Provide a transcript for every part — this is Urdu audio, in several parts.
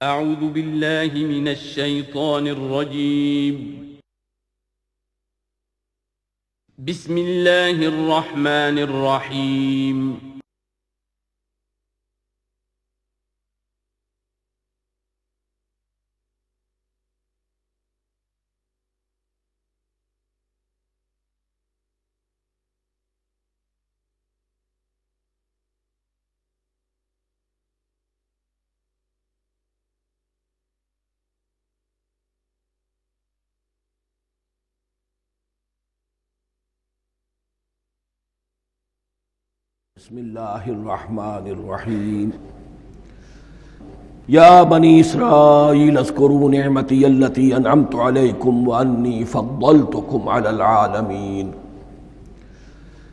اعوذ باللہ من الشیطان الرجیم بسم اللہ الرحمن الرحیم بسم اللہ الرحمن الرحیم یا بنی اسرائیل اذکروا نعمتی التی انعمت علیکم وانی فضلتکم علی العالمین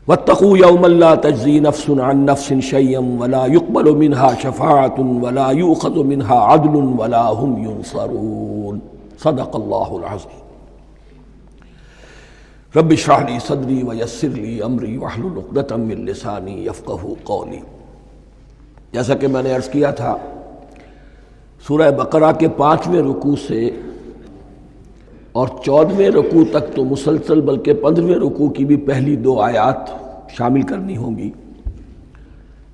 واتقوا یوما لا تجزی نفس عن نفس شیئا ولا يقبل منها شفاعة ولا یؤخذ منها عدل ولا هم ینصرون صدق اللہ العظیم رب اشرح لی صدری ویسر لی امری واحلل عقدۃ من لسانی یفقہوا قولی۔ جیسا کہ میں نے عرض کیا تھا، سورہ بقرہ کے 5ویں رکوع سے اور 14ویں رکوع تک تو مسلسل، بلکہ 15ویں رکوع کی بھی پہلی 2 آیات شامل کرنی ہوں گی۔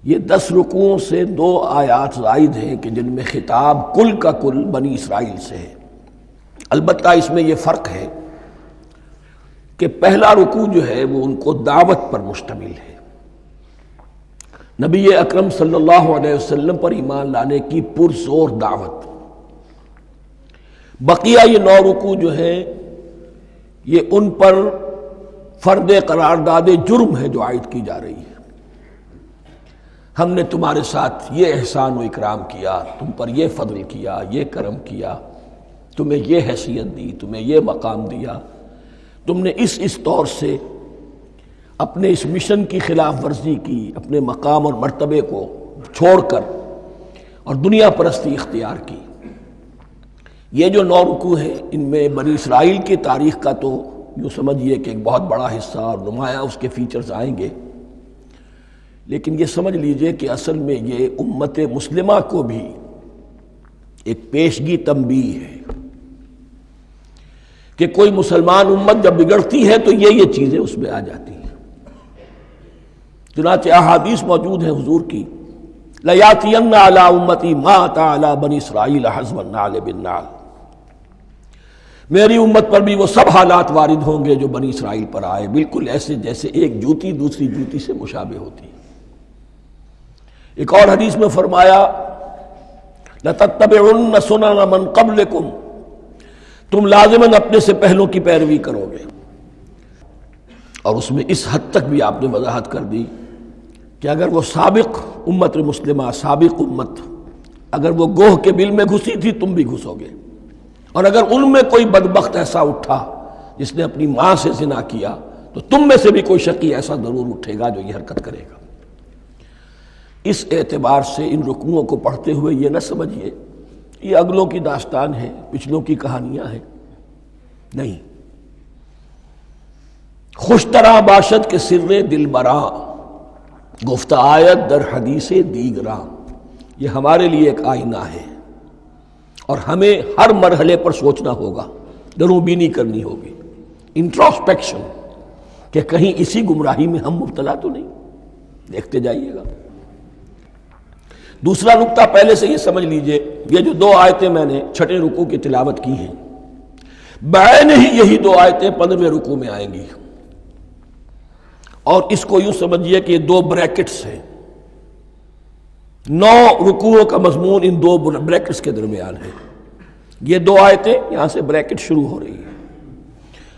یہ 10 رکوعوں سے 2 آیات زائد ہیں کہ جن میں خطاب کل کا کل بنی اسرائیل سے ہے۔ البتہ اس میں یہ فرق ہے کہ پہلا رکوع جو ہے وہ ان کو دعوت پر مشتمل ہے، نبی اکرم صلی اللہ علیہ وسلم پر ایمان لانے کی پرزور دعوت۔ بقیہ یہ 9 رکوع جو ہے یہ ان پر فرد قرارداد جرم ہے جو عائد کی جا رہی ہے۔ ہم نے تمہارے ساتھ یہ احسان و اکرام کیا، تم پر یہ فضل کیا، یہ کرم کیا، تمہیں یہ حیثیت دی، تمہیں یہ مقام دیا، تم نے اس طور سے اپنے اس مشن کی خلاف ورزی کی، اپنے مقام اور مرتبے کو چھوڑ کر اور دنیا پرستی اختیار کی۔ یہ جو 9 رکوع ہیں ان میں بنی اسرائیل کی تاریخ کا تو یوں سمجھیے کہ ایک بہت بڑا حصہ اور نمایاں اس کے فیچرز آئیں گے، لیکن یہ سمجھ لیجئے کہ اصل میں یہ امت مسلمہ کو بھی ایک پیشگی تنبیہ ہے کہ کوئی مسلمان امت جب بگڑتی ہے تو یہ چیزیں اس میں آ جاتی ہیں۔ چنانچہ احادیث موجود ہیں حضور کی، لَيَأْتِيَنَّ عَلَىٰ أُمَّتِي مَا أَتَىٰ عَلَىٰ بَنِي إِسْرَائِيلَ حَزْوَ النَّعْلِ بِالنَّعْلِ، میری امت پر بھی وہ سب حالات وارد ہوں گے جو بنی اسرائیل پر آئے، بالکل ایسے جیسے ایک جوتی دوسری جوتی سے مشابہ ہوتی ہے۔ ایک اور حدیث میں فرمایا لَتَتَّبِعُنَّ سُنَنَ مَنْ قَبْلِكُمْ، تم لازماً اپنے سے پہلوں کی پیروی کرو گے۔ اور اس میں اس حد تک بھی آپ نے وضاحت کر دی کہ اگر وہ سابق امت مسلمہ، سابق امت، اگر وہ گوہ کے بل میں گھسی تھی تم بھی گھسو گے، اور اگر ان میں کوئی بدبخت ایسا اٹھا جس نے اپنی ماں سے زنا کیا تو تم میں سے بھی کوئی شقی ایسا ضرور اٹھے گا جو یہ حرکت کرے گا۔ اس اعتبار سے ان رکوعوں کو پڑھتے ہوئے یہ نہ سمجھیے یہ اگلوں کی داستان ہے، پچھلوں کی کہانیاں ہیں، نہیں۔ خوش طرح باشد کے سر دل براں، گفت آیت در حدیث دیگراں، یہ ہمارے لیے ایک آئینہ ہے اور ہمیں ہر مرحلے پر سوچنا ہوگا، دروں بینی کرنی ہوگی، انٹروسپیکشن، کہ کہیں اسی گمراہی میں ہم مبتلا تو نہیں۔ دیکھتے جائیے گا۔ دوسرا نقطہ پہلے سے یہ سمجھ لیجئے، یہ جو 2 آیتیں میں نے 6 رکوع کی تلاوت کی ہیں، بعین ہی یہی 2 آیتیں 15ویں رکوع میں آئیں گی، اور اس کو یوں سمجھیے کہ یہ 2 بریکٹس ہیں۔ 9 رکوعوں کا مضمون ان 2 بریکٹس کے درمیان ہے۔ یہ 2 آیتیں یہاں سے بریکٹ شروع ہو رہی ہیں،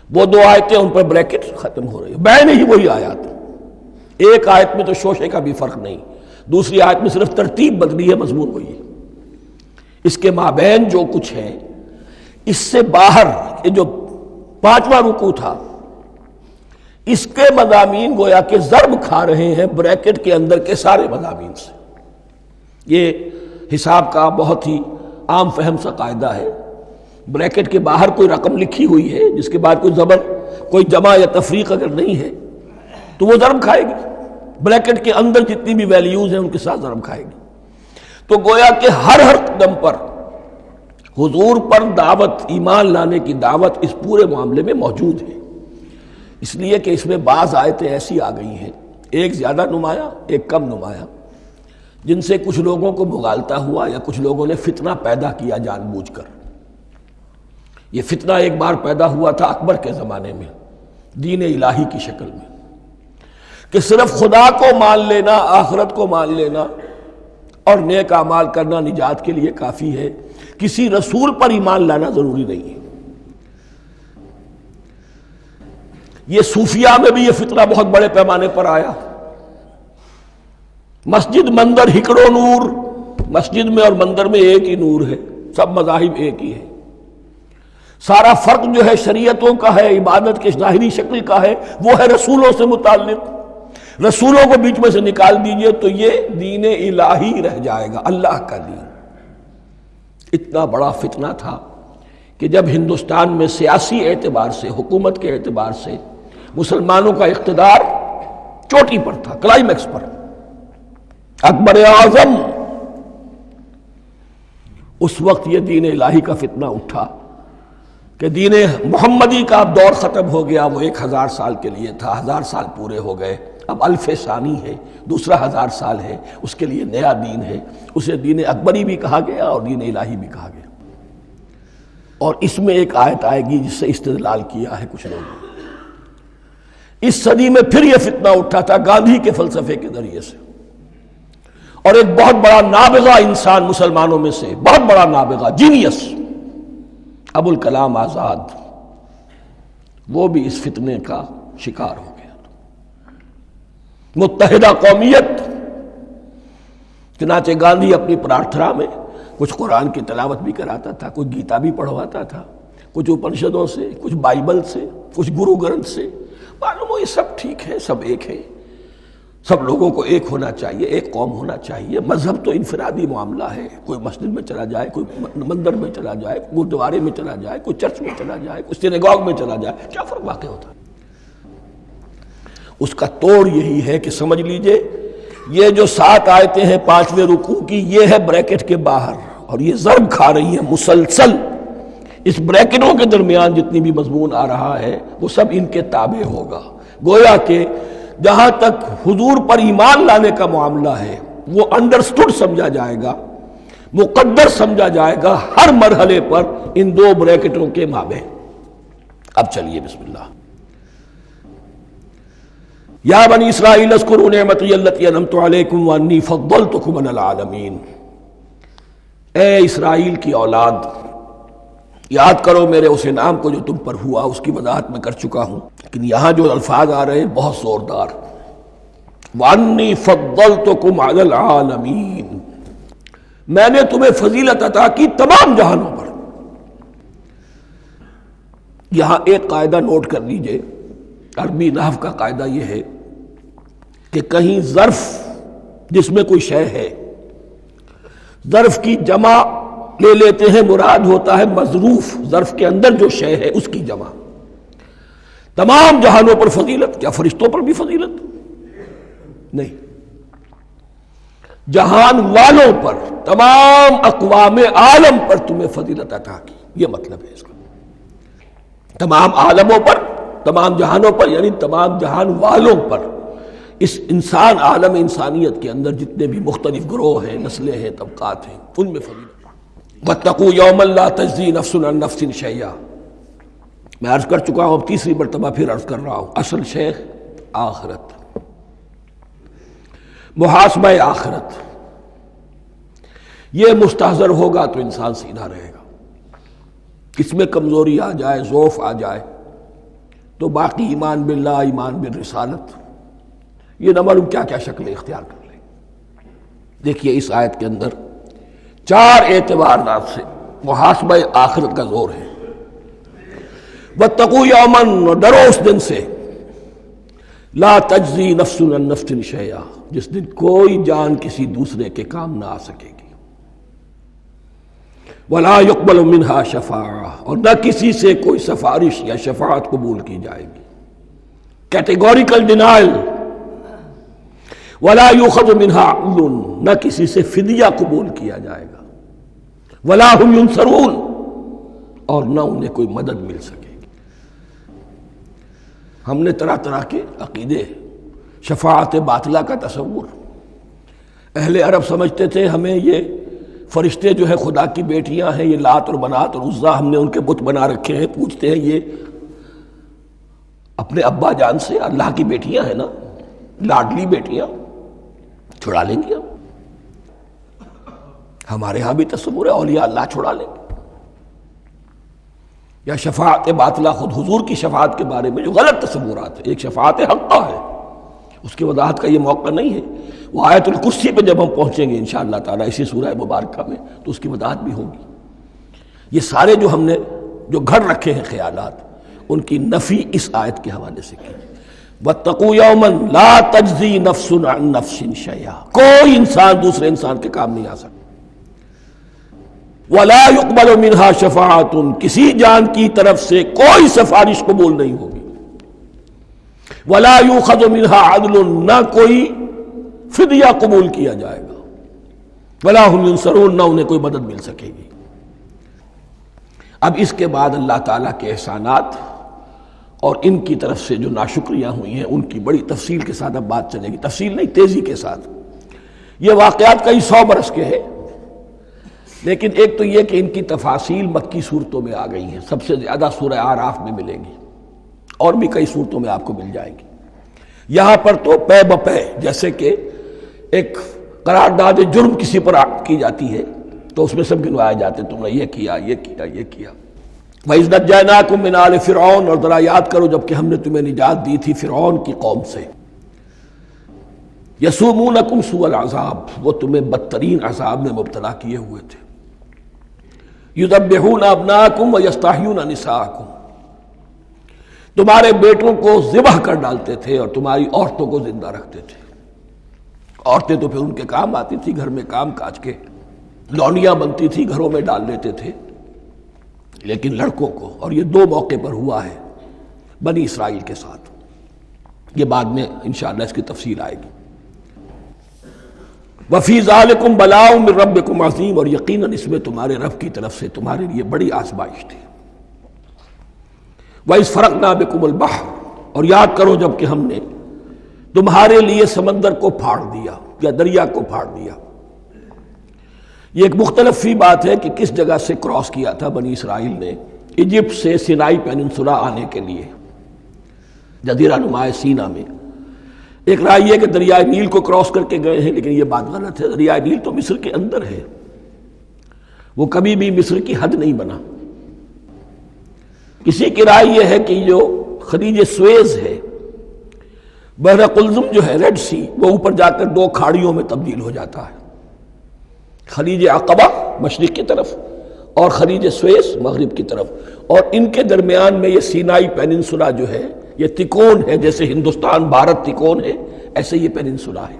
وہ 2 آیتیں ان پر بریکٹ ختم ہو رہی ہیں، بعین ہی وہی آیات۔ ایک آیت میں تو شوشے کا بھی فرق نہیں، دوسری آیت میں صرف ترتیب بدلی ہے، مضمون وہی ہے۔ اس کے مابین جو کچھ ہے، اس سے باہر یہ جو 5واں رکوع تھا، اس کے مضامین گویا کہ ضرب کھا رہے ہیں بریکٹ کے اندر کے سارے مضامین سے۔ یہ حساب کا بہت ہی عام فہم سا قاعدہ ہے، بریکٹ کے باہر کوئی رقم لکھی ہوئی ہے جس کے بعد کوئی زبر، کوئی جمع یا تفریق اگر نہیں ہے تو وہ ضرب کھائے گی، بریکٹ کے اندر جتنی بھی ویلیوز ہیں ان کے ساتھ ضرب کھائے گی۔ تو گویا کہ ہر قدم پر حضور پر دعوت، ایمان لانے کی دعوت اس پورے معاملے میں موجود ہے، اس لیے کہ اس میں بعض آیتیں ایسی آ گئی ہیں، ایک زیادہ نمایاں ایک کم نمایاں، جن سے کچھ لوگوں کو مغالطہ ہوا یا کچھ لوگوں نے فتنہ پیدا کیا جان بوجھ کر۔ یہ فتنہ ایک بار پیدا ہوا تھا اکبر کے زمانے میں دین الہی کی شکل میں، کہ صرف خدا کو مان لینا، آخرت کو مان لینا اور نیک اعمال کرنا نجات کے لیے کافی ہے، کسی رسول پر ایمان لانا ضروری نہیں ہے۔ یہ صوفیہ میں بھی یہ فتنہ بہت بڑے پیمانے پر آیا۔ مسجد مندر ہکڑو نور، مسجد میں اور مندر میں ایک ہی نور ہے، سب مذاہب ایک ہی ہے، سارا فرق جو ہے شریعتوں کا ہے، عبادت کے ظاہری شکل کا ہے، وہ ہے رسولوں سے متعلق۔ رسولوں کو بیچ میں سے نکال دیجئے تو یہ دین الہی رہ جائے گا، اللہ کا دین۔ اتنا بڑا فتنہ تھا کہ جب ہندوستان میں سیاسی اعتبار سے، حکومت کے اعتبار سے مسلمانوں کا اقتدار چوٹی پر تھا، کلائمیکس پر، اکبر اعظم، اس وقت یہ دین الہی کا فتنہ اٹھا کہ دین محمدی کا اب دور ختم ہو گیا، وہ 1000 سال کے لیے تھا، 1000 سال پورے ہو گئے، اب الف ثانی ہے، دوسرا 1000 سال ہے، اس کے لیے نیا دین ہے، اسے دین اکبری بھی کہا گیا اور دین الہی بھی کہا گیا۔ اور اس میں ایک آیت آئے گی جس سے استدلال کیا ہے کچھ لوگوں نے۔ اس صدی میں پھر یہ فتنہ اٹھا تھا گاندھی کے فلسفے کے ذریعے سے، اور ایک بہت بڑا نابغہ انسان مسلمانوں میں سے، بہت بڑا نابغہ، جینیس، ابوالکلام آزاد، وہ بھی اس فتنے کا شکار ہو گیا۔ متحدہ قومیت، چنانچہ گاندھی اپنی پرارتھنا میں کچھ قرآن کی تلاوت بھی کراتا تھا، کچھ گیتا بھی پڑھواتا تھا، کچھ اپنشدوں سے، کچھ بائبل سے، کچھ گرو گرنتھ سے، معلوم ہو یہ سب ٹھیک ہے، سب ایک ہے، سب لوگوں کو ایک ہونا چاہیے، ایک قوم ہونا چاہیے، مذہب تو انفرادی معاملہ ہے، کوئی مسجد میں چلا جائے، کوئی مندر میں چلا جائے، گردوارے میں چلا جائے، کوئی چرچ میں چلا جائے، کوئی سینیگاگ میں چلا جائے، کیا فرق واقع ہوتا ہے؟ اس کا توڑ یہی ہے کہ سمجھ لیجئے یہ جو 7 آیتیں ہیں 5ویں رکوع کی، یہ ہے بریکٹ کے باہر، اور یہ ضرب کھا رہی ہے مسلسل، اس بریکٹوں کے درمیان جتنی بھی مضمون آ رہا ہے وہ سب ان کے تابع ہوگا۔ گویا کہ جہاں تک حضور پر ایمان لانے کا معاملہ ہے وہ انڈرسٹوڈ سمجھا جائے گا، مقدر سمجھا جائے گا ہر مرحلے پر ان 2 بریکٹوں کے مابین۔ اب چلیے بسم اللہ۔ یا بنی اسرائیل اذکروا نعمتی التی انعمت علیکم وانی فضلتکم علی العالمین، اے اسرائیل کی اولاد، یاد کرو میرے اس انعام کو جو تم پر ہوا، اس کی وضاحت میں کر چکا ہوں، لیکن یہاں جو الفاظ آ رہے ہیں بہت زوردار، وانی فضلتکم علی العالمین، میں نے تمہیں فضیلت عطا کی تمام جہانوں پر۔ یہاں ایک قاعدہ نوٹ کر لیجئے، عربی نحو کا قاعدہ یہ ہے کہ کہیں ظرف جس میں کوئی شے ہے، ظرف کی جمع لے لیتے ہیں، مراد ہوتا ہے مظروف، ظرف کے اندر جو شے ہے اس کی جمع۔ تمام جہانوں پر فضیلت، کیا فرشتوں پر بھی فضیلت؟ نہیں، جہان والوں پر، تمام اقوام عالم پر تمہیں فضیلت عطا کی، یہ مطلب ہے اس کا۔ تمام عالموں پر، تمام جہانوں پر، یعنی تمام جہان والوں پر، اس انسان عالم انسانیت کے اندر جتنے بھی مختلف گروہ ہیں، نسلیں ہیں، طبقات ہیں، ان میں فضیلت۔ وَاتَّقُوا يَوْمًا لَا تَجْزِي نَفْسٌ عَن نَفْسٍ شَيْئًا، میں عرض کر چکا ہوں، اب تیسری مرتبہ پھر عرض کر رہا ہوں، اصل شیخ آخرت، محاسبہ آخرت، یہ مستحضر ہوگا تو انسان سیدھا رہے گا۔ اس میں کمزوری آ جائے، ضعف آ جائے تو باقی ایمان باللہ، ایمان بالرسالت، یہ نہ معلوم کیا کیا شکلیں اختیار کر لیں۔ دیکھیے اس آیت کے اندر 4 اعتبارات سے محاسبہ آخرت کا زور ہے۔ وَاتَّقُوا يَوْمًا، ڈرو اس دن سے، لا تجزی نفس عن نفس شیئا، جس دن کوئی جان کسی دوسرے کے کام نہ آ سکے گی، ولا يقبل منها شفاعہ، اور نہ کسی سے کوئی سفارش یا شفاعت قبول کی جائے گی، کیٹیگوریکل ڈینائل، ولا يؤخذ منها عدل، نہ کسی سے فدیہ قبول کیا جائے گا، ولا هم ينصرون، اور نہ انہیں کوئی مدد مل سکے گی۔ ہم نے طرح طرح کے عقیدے، شفاعت باطلہ کا تصور، اہل عرب سمجھتے تھے ہمیں یہ فرشتے جو ہے خدا کی بیٹیاں ہیں، یہ لات اور منات اور عزا ہم نے ان کے بت بنا رکھے ہیں، پوچھتے ہیں یہ اپنے ابا جان سے اللہ کی بیٹیاں ہیں نا، لاڈلی بیٹیاں، چھڑا لیں گے ہمارے ہاں بھی تصور ہے اولیاء اللہ چھڑا لیں گے۔ یا شفاعت باطلہ، خود حضور کی شفاعت کے بارے میں جو غلط تصورات ہیں، ایک شفاعت حقہ ہے، اس کی وضاحت کا یہ موقع نہیں ہے، وہ آیت الکرسی پہ جب ہم پہنچیں گے انشاءاللہ تعالیٰ اسی سورہ مبارکہ میں تو اس کی وضاحت بھی ہوگی۔ یہ سارے جو ہم نے جو گھڑ رکھے ہیں خیالات، ان کی نفی اس آیت کے حوالے سے کی۔ وَاتَّقُوا يَوْمًا لَا تَجْزِي نَفْسٌ عَن نَفْسٍ شَيْئًا، کوئی انسان دوسرے انسان کے کام نہیں آ سکتا۔ وَلَا يُقْبَلُ مِنْهَا شَفَاعَةٌ، کسی جان کی طرف سے کوئی سفارش قبول نہیں ہوگی۔ وَلَا يُؤْخَذُ مِنْهَا عَدْلٌ، نہ کوئی فدیہ قبول کیا جائے گا۔ وَلَا هُمْ يُنصَرُونَ، نہ انہیں کوئی مدد مل سکے گی۔ اب اس کے بعد اللہ تعالیٰ کے احسانات اور ان کی طرف سے جو ناشکریاں ہوئی ہیں ان کی بڑی تفصیل کے ساتھ اب بات چلے گی، تفصیل نہیں، تیزی کے ساتھ۔ یہ واقعات کئی 100 برس کے ہیں، لیکن ایک تو یہ کہ ان کی تفاصیل مکی صورتوں میں آ گئی ہیں، سب سے زیادہ سورہ اعراف میں ملے گی، اور بھی کئی صورتوں میں آپ کو مل جائے گی۔ یہاں پر تو پے بپے، جیسے کہ ایک قرارداد جرم کسی پر کی جاتی ہے تو اس میں سب گنوائے جاتے ہیں، تم نے یہ کیا، یہ کیا، یہ کیا۔ وَإِذْ نَجَّيْنَاكُم مِّنْ آلِ فِرْعَوْنَ، اور ذرا یاد کرو جب کہ ہم نے تمہیں نجات دی تھی فرعون کی قوم سے۔ يَسُومُونَكُمْ سُوءَ الْعَذَابِ، وہ تمہیں بدترین عذاب میں مبتلا کیے ہوئے تھے۔ يُذَبِّحُونَ أَبْنَاءَكُمْ وَيَسْتَحْيُونَ نِسَاءَكُمْ، تمہارے بیٹوں کو ذبح کر ڈالتے تھے اور تمہاری عورتوں کو زندہ رکھتے تھے۔ عورتیں تو پھر ان کے کام آتی تھی، گھر میں کام کاج کے لونیاں بنتی تھی، گھروں میں ڈال لیتے تھے، لیکن لڑکوں کو، اور یہ 2 موقع پر ہوا ہے بنی اسرائیل کے ساتھ، یہ بعد میں انشاءاللہ اس کی تفصیل آئے گی۔ وَفِي ذَلِكُمْ بَلَاءٌ مِّن رَبِّكُمْ عَظِيمٌ، اور یقیناً اس میں تمہارے رب کی طرف سے تمہارے لیے بڑی آزمائش تھی۔ وَإِذْ فَرَقْنَا بِكُمُ الْبَحْرَ، اور یاد کرو جب کہ ہم نے تمہارے لیے سمندر کو پھاڑ دیا یا دریا کو پھاڑ دیا۔ یہ ایک مختلف فی بات ہے کہ کس جگہ سے کراس کیا تھا بنی اسرائیل نے ایجپٹ سے سینائی پیننسولا آنے کے لیے، جزیرہ نما سینا میں۔ ایک رائے یہ کہ دریائے نیل کو کراس کر کے گئے ہیں، لیکن یہ بات غلط ہے، دریائے نیل تو مصر کے اندر ہے، وہ کبھی بھی مصر کی حد نہیں بنا۔ کسی کی رائے یہ ہے کہ جو خلیج سویز ہے، بحر قلزم جو ہے، ریڈ سی، وہ اوپر جا کر 2 کھاڑیوں میں تبدیل ہو جاتا ہے، خلیج عقبہ مشرق کی طرف اور خلیج سویس مغرب کی طرف، اور ان کے درمیان میں یہ سینائی پیننسولا جو ہے یہ تکون ہے، جیسے ہندوستان بھارت تکون ہے، ایسے یہ پیننسولا ہے،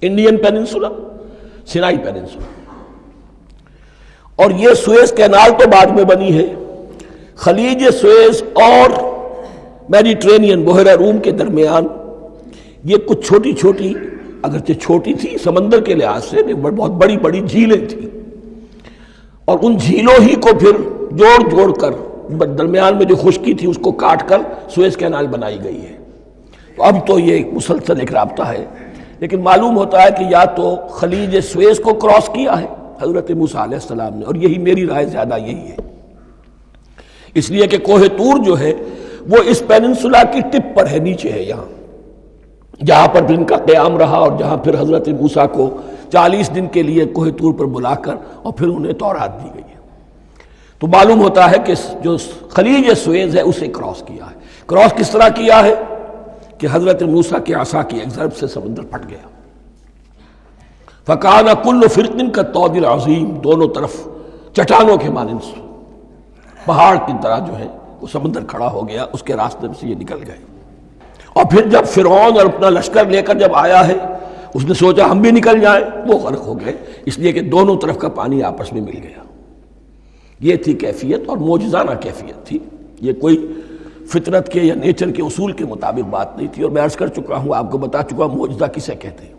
انڈین پیننسولا، سینائی پیننسولا۔ اور یہ سویس کینال تو بعد میں بنی ہے، خلیج سویس اور میڈیٹرینین بحیرہ روم کے درمیان یہ کچھ چھوٹی چھوٹی، اگرچہ چھوٹی تھی سمندر کے لحاظ سے، بہت بڑی بڑی جھیلیں تھیں، اور ان جھیلوں ہی کو پھر جوڑ جوڑ کر درمیان میں جو خشکی تھی اس کو کاٹ کر سویس کینال بنائی گئی ہے۔ تو اب تو یہ مسلسل ایک رابطہ ہے، لیکن معلوم ہوتا ہے کہ یا تو خلیج سویس کو کراس کیا ہے حضرت موسیٰ علیہ السلام نے، اور یہی میری رائے زیادہ یہی ہے، اس لیے کہ کوہ طور جو ہے وہ اس پیننسولا کی ٹپ پر ہے، نیچے ہے یہاں، جہاں پر ان کا قیام رہا اور جہاں پھر حضرت موسیٰ کو 40 دن کے لیے کوہ طور پر بلا کر اور پھر انہیں تورات دی گئی ہے۔ تو معلوم ہوتا ہے کہ جو خلیج سویز ہے اسے کراس کیا ہے۔ کراس کس طرح کیا ہے کہ حضرت موسیٰ کے عصا کی ایک ضرب سے سمندر پھٹ گیا۔ فَكَانَ كُلُّ فِرْقٍ كَالطَّوْدِ الْعَظِيمِ، دونوں طرف چٹانوں کے مانند پہاڑ کی طرح جو ہے وہ سمندر کھڑا ہو گیا، اس کے راستے میں سے یہ نکل گئے۔ اور پھر جب فرعون اور اپنا لشکر لے کر جب آیا ہے، اس نے سوچا ہم بھی نکل جائیں، وہ غرق ہو گئے، اس لیے کہ دونوں طرف کا پانی آپس میں مل گیا۔ یہ تھی کیفیت، اور معجزانہ کیفیت تھی، یہ کوئی فطرت کے یا نیچر کے اصول کے مطابق بات نہیں تھی، اور میں عرض کر چکا ہوں، آپ کو بتا چکا ہوں معجزہ کسے کہتے ہیں۔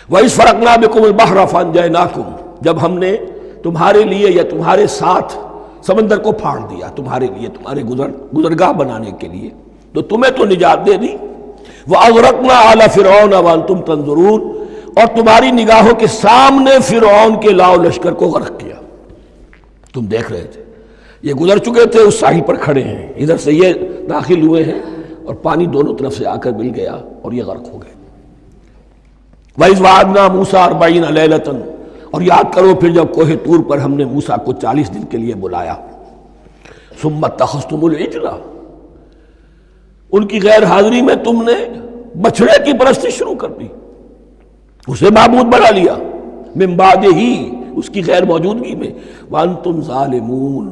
وَإِذْ فَرَقْنَا بِكُمُ الْبَحْرَ فَأَنْجَيْنَاكُمْ، جب ہم نے تمہارے لیے یا تمہارے ساتھ سمندر کو پھاڑ دیا تمہارے لیے، تمہارے گزرگاہ بنانے کے لیے، تو تمہیں تو نجات دے دی۔ وَأَغْرَقْنَا آلَ فِرْعَوْنَ وَأَنْتُمْ تَنظُرُونَ، اور تمہاری نگاہوں کے سامنے فرعون کے لاؤ لشکر کو غرق کیا، تم دیکھ رہے تھے، یہ گزر چکے تھے، اس ساحل پر کھڑے ہیں، ادھر سے یہ داخل ہوئے ہیں اور پانی دونوں طرف سے آ کر مل گیا اور یہ غرق ہو گئے۔ وَإِذْ وَعَدْنَا مُوسَىٰ 40 لَيْلَةً، اور یاد کرو پھر جب کوہ طور پر ہم نے موسیٰ کو 40 دن کے لیے بلایا۔ ثُمَّ اتَّخَذْتُمُ الْعِجْلَ، ان کی غیر حاضری میں تم نے بچھڑے کی پرستی شروع کر دی، اسے معبود بنا لیا، من بعدہ، اس کی غیر موجودگی میں، وَأَنْتُمْ ظَالِمُونَ،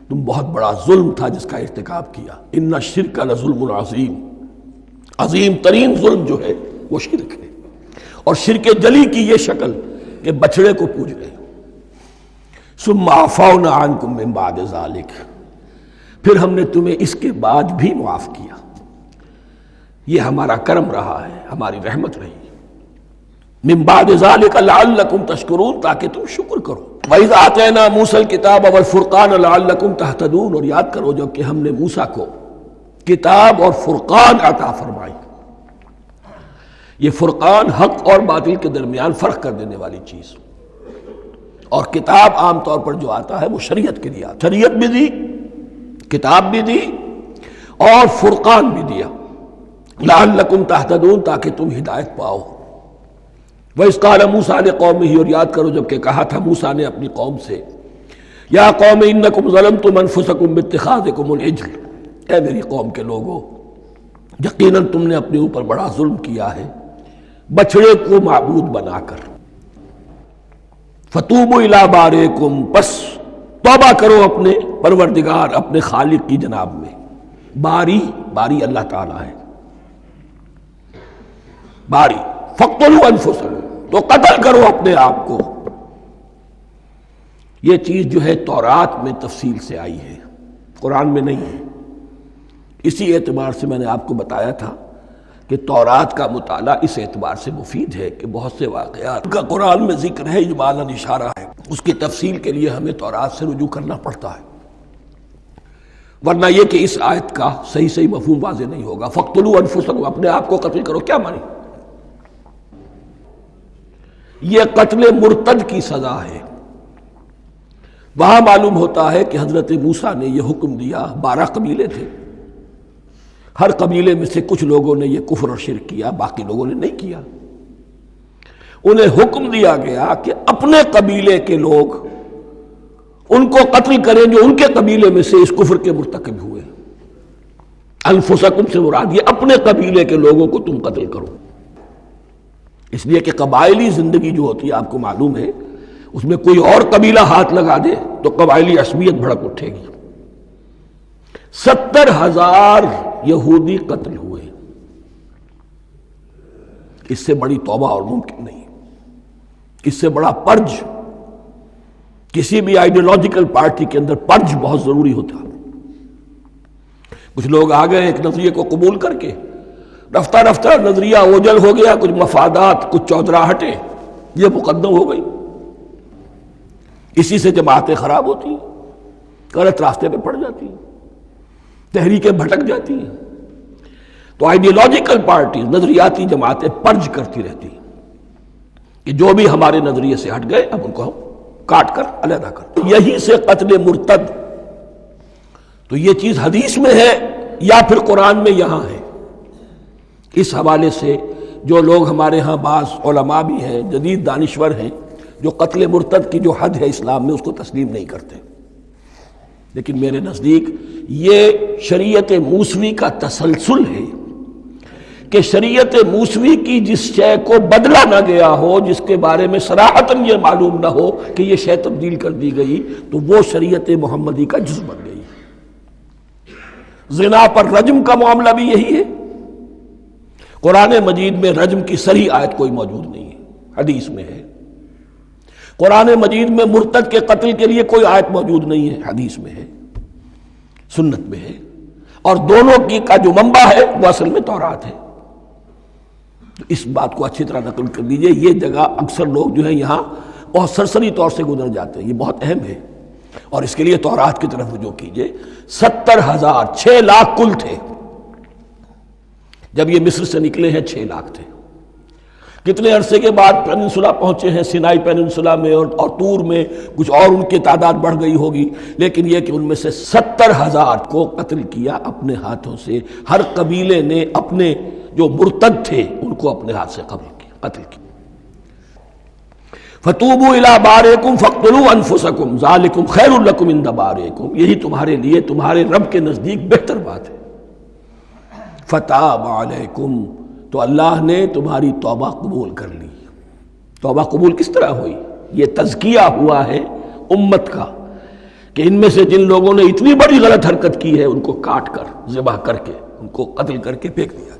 تم بہت بڑا ظلم تھا جس کا ارتکاب کیا۔ ان الشرک لظلم عظیم، عظیم ترین ظلم جو ہے وہ شرک ہے، اور شرک جلی کی یہ شکل کہ بچڑے کو پوج رہے۔ ثم عفونا عنکم من بعد ذلک، پھر ہم نے تمہیں اس کے بعد بھی معاف کیا، یہ ہمارا کرم رہا ہے، ہماری رحمت رہی۔ من بعد ذلک لعلکم تشکرون، تاکہ تم شکر کرو۔ وَإِذْ آتَيْنَا مُوسَى الْكِتَابَ وَالْفُرْقَانَ لَعَلَّكُمْ تَهْتَدُونَ، اور یاد کرو جب کہ ہم نے موسیٰ کو کتاب اور فرقان عطا فرمائی۔ یہ فرقان حق اور باطل کے درمیان فرق کر دینے والی چیز، اور کتاب عام طور پر جو آتا ہے وہ شریعت کے لیے آتا، شریعت بھی دی، کتاب بھی دی، اور فرقان بھی دیا، لعلکم تہتدون، تاکہ تم ہدایت پاؤ۔ وَإِذْ قَالَ مُوسَىٰ لِقَوْمِهِ، اور یاد کرو جب کہ کہا تھا موسیٰ نے اپنی قوم سے، یا قوم انکم ظلمتم انفسکم باتخاذکم العجل، اے میری قوم کے لوگو، یقیناً تم نے اپنے اوپر بڑا ظلم کیا ہے بچڑے کو معبود بنا کر۔ فَتُوبُوا إِلَىٰ بَارِئِكُمْ، پس توبہ کرو اپنے پروردگار، اپنے خالق کی جناب میں۔ باری اللہ تعالیٰ ہے، باری۔ فَاقْتُلُوا أَنفُسَكُمْ، تو قتل کرو اپنے آپ کو۔ یہ چیز جو ہے تورات میں تفصیل سے آئی ہے، قرآن میں نہیں ہے۔ اسی اعتبار سے میں نے آپ کو بتایا تھا کہ تورات کا مطالعہ اس اعتبار سے مفید ہے کہ بہت سے واقعات کا قرآن میں ذکر ہے، اجمالاً اشارہ ہے، اس کی تفصیل کے لیے ہمیں تورات سے رجوع کرنا پڑتا ہے، ورنہ یہ کہ اس آیت کا صحیح مفہوم واضح نہیں ہوگا۔ فَاقْتُلُوا أَنفُسَكُمْ، اپنے آپ کو قتل کرو، کیا مانی؟ یہ قتل مرتد کی سزا ہے۔ وہاں معلوم ہوتا ہے کہ حضرت موسیٰ نے یہ حکم دیا، 12 قبیلے تھے، ہر قبیلے میں سے کچھ لوگوں نے یہ کفر اور شرک کیا، باقی لوگوں نے نہیں کیا۔ انہیں حکم دیا گیا کہ اپنے قبیلے کے لوگ ان کو قتل کریں جو ان کے قبیلے میں سے اس کفر کے مرتکب ہوئے۔ انفسکم سے مراد یہ اپنے قبیلے کے لوگوں کو تم قتل کرو، اس لیے کہ قبائلی زندگی جو ہوتی ہے آپ کو معلوم ہے، اس میں کوئی اور قبیلہ ہاتھ لگا دے تو قبائلی عصبیت بھڑک اٹھے گی۔ 70,000 یہودی قتل ہوئے، اس سے بڑی توبہ اور ممکن نہیں، اس سے بڑا پرج، کسی بھی آئیڈیالوجیکل پارٹی کے اندر پرج بہت ضروری ہوتا۔ کچھ لوگ آ گئے ایک نظریے کو قبول کر کے، رفتہ رفتہ نظریہ اوجل ہو گیا، کچھ مفادات، کچھ چودراہٹیں یہ مقدم ہو گئی، اسی سے جماعتیں خراب ہوتی ہیں، غلط راستے پہ پڑ جاتی ہیں، تحریکیں بھٹک جاتی ہیں۔ تو آئیڈیالوجیکل پارٹی، نظریاتی جماعتیں پرج کرتی رہتی ہیں کہ جو بھی ہمارے نظریے سے ہٹ گئے اب ان کو ہم کاٹ کر علیحدہ کر۔ یہی سے قتل مرتد، تو یہ چیز حدیث میں ہے یا پھر قرآن میں یہاں ہے۔ اس حوالے سے جو لوگ ہمارے ہاں بعض علماء بھی ہیں، جدید دانشور ہیں، جو قتل مرتد کی جو حد ہے اسلام میں اس کو تسلیم نہیں کرتے، لیکن میرے نزدیک یہ شریعت موسوی کا تسلسل ہے کہ شریعت موسوی کی جس شے کو بدلا نہ گیا ہو، جس کے بارے میں صراحتاً یہ معلوم نہ ہو کہ یہ شے تبدیل کر دی گئی، تو وہ شریعت محمدی کا جز بن گئی۔ زنا پر رجم کا معاملہ بھی یہی ہے۔ قرآن مجید میں رجم کی صریح آیت کوئی موجود نہیں ہے، حدیث میں ہے۔ قرآن مجید میں مرتد کے قتل کے لیے کوئی آیت موجود نہیں ہے، حدیث میں ہے، سنت میں ہے، اور دونوں کی کا جو منبع ہے وہ اصل میں تورات ہے۔ تو اس بات کو اچھی طرح نقل کر لیجئے، یہ جگہ اکثر لوگ جو ہے یہاں بہت سرسری طور سے گزر جاتے ہیں، یہ بہت اہم ہے۔ اور اس کے لیے تورات کی طرف رجوع کیجئے. 70,000 6 لاکھ کل تھے جب یہ مصر سے نکلے ہیں. 6 لاکھ تھے. کتنے عرصے کے بعد پیننسولا پہنچے ہیں، سینائی پیننسولا میں اور طور میں کچھ اور ان کی تعداد بڑھ گئی ہوگی، لیکن یہ کہ ان میں سے 70,000 کو قتل کیا اپنے ہاتھوں سے. ہر قبیلے نے اپنے جو مرتد تھے ان کو اپنے ہاتھ سے قتل کیا. فَتُوبُوا إِلَىٰ بَارِئِكُمْ فَاقْتُلُوا أَنفُسَكُمْ ذَٰلِكُمْ خَيْرٌ لَكُمْ عِندَ بَارِئِكُمْ، یہی تمہارے لیے تمہارے رب کے نزدیک بہتر بات ہے. فَتَابَ عَلَيْكُمْ، تو اللہ نے تمہاری توبہ قبول کر لی. توبہ قبول کس طرح ہوئی؟ یہ تزکیہ ہوا ہے امت کا کہ ان میں سے جن لوگوں نے اتنی بڑی غلط حرکت کی ہے ان کو کاٹ کر ذبح کر کے ان کو قتل کر کے پھینک دیا.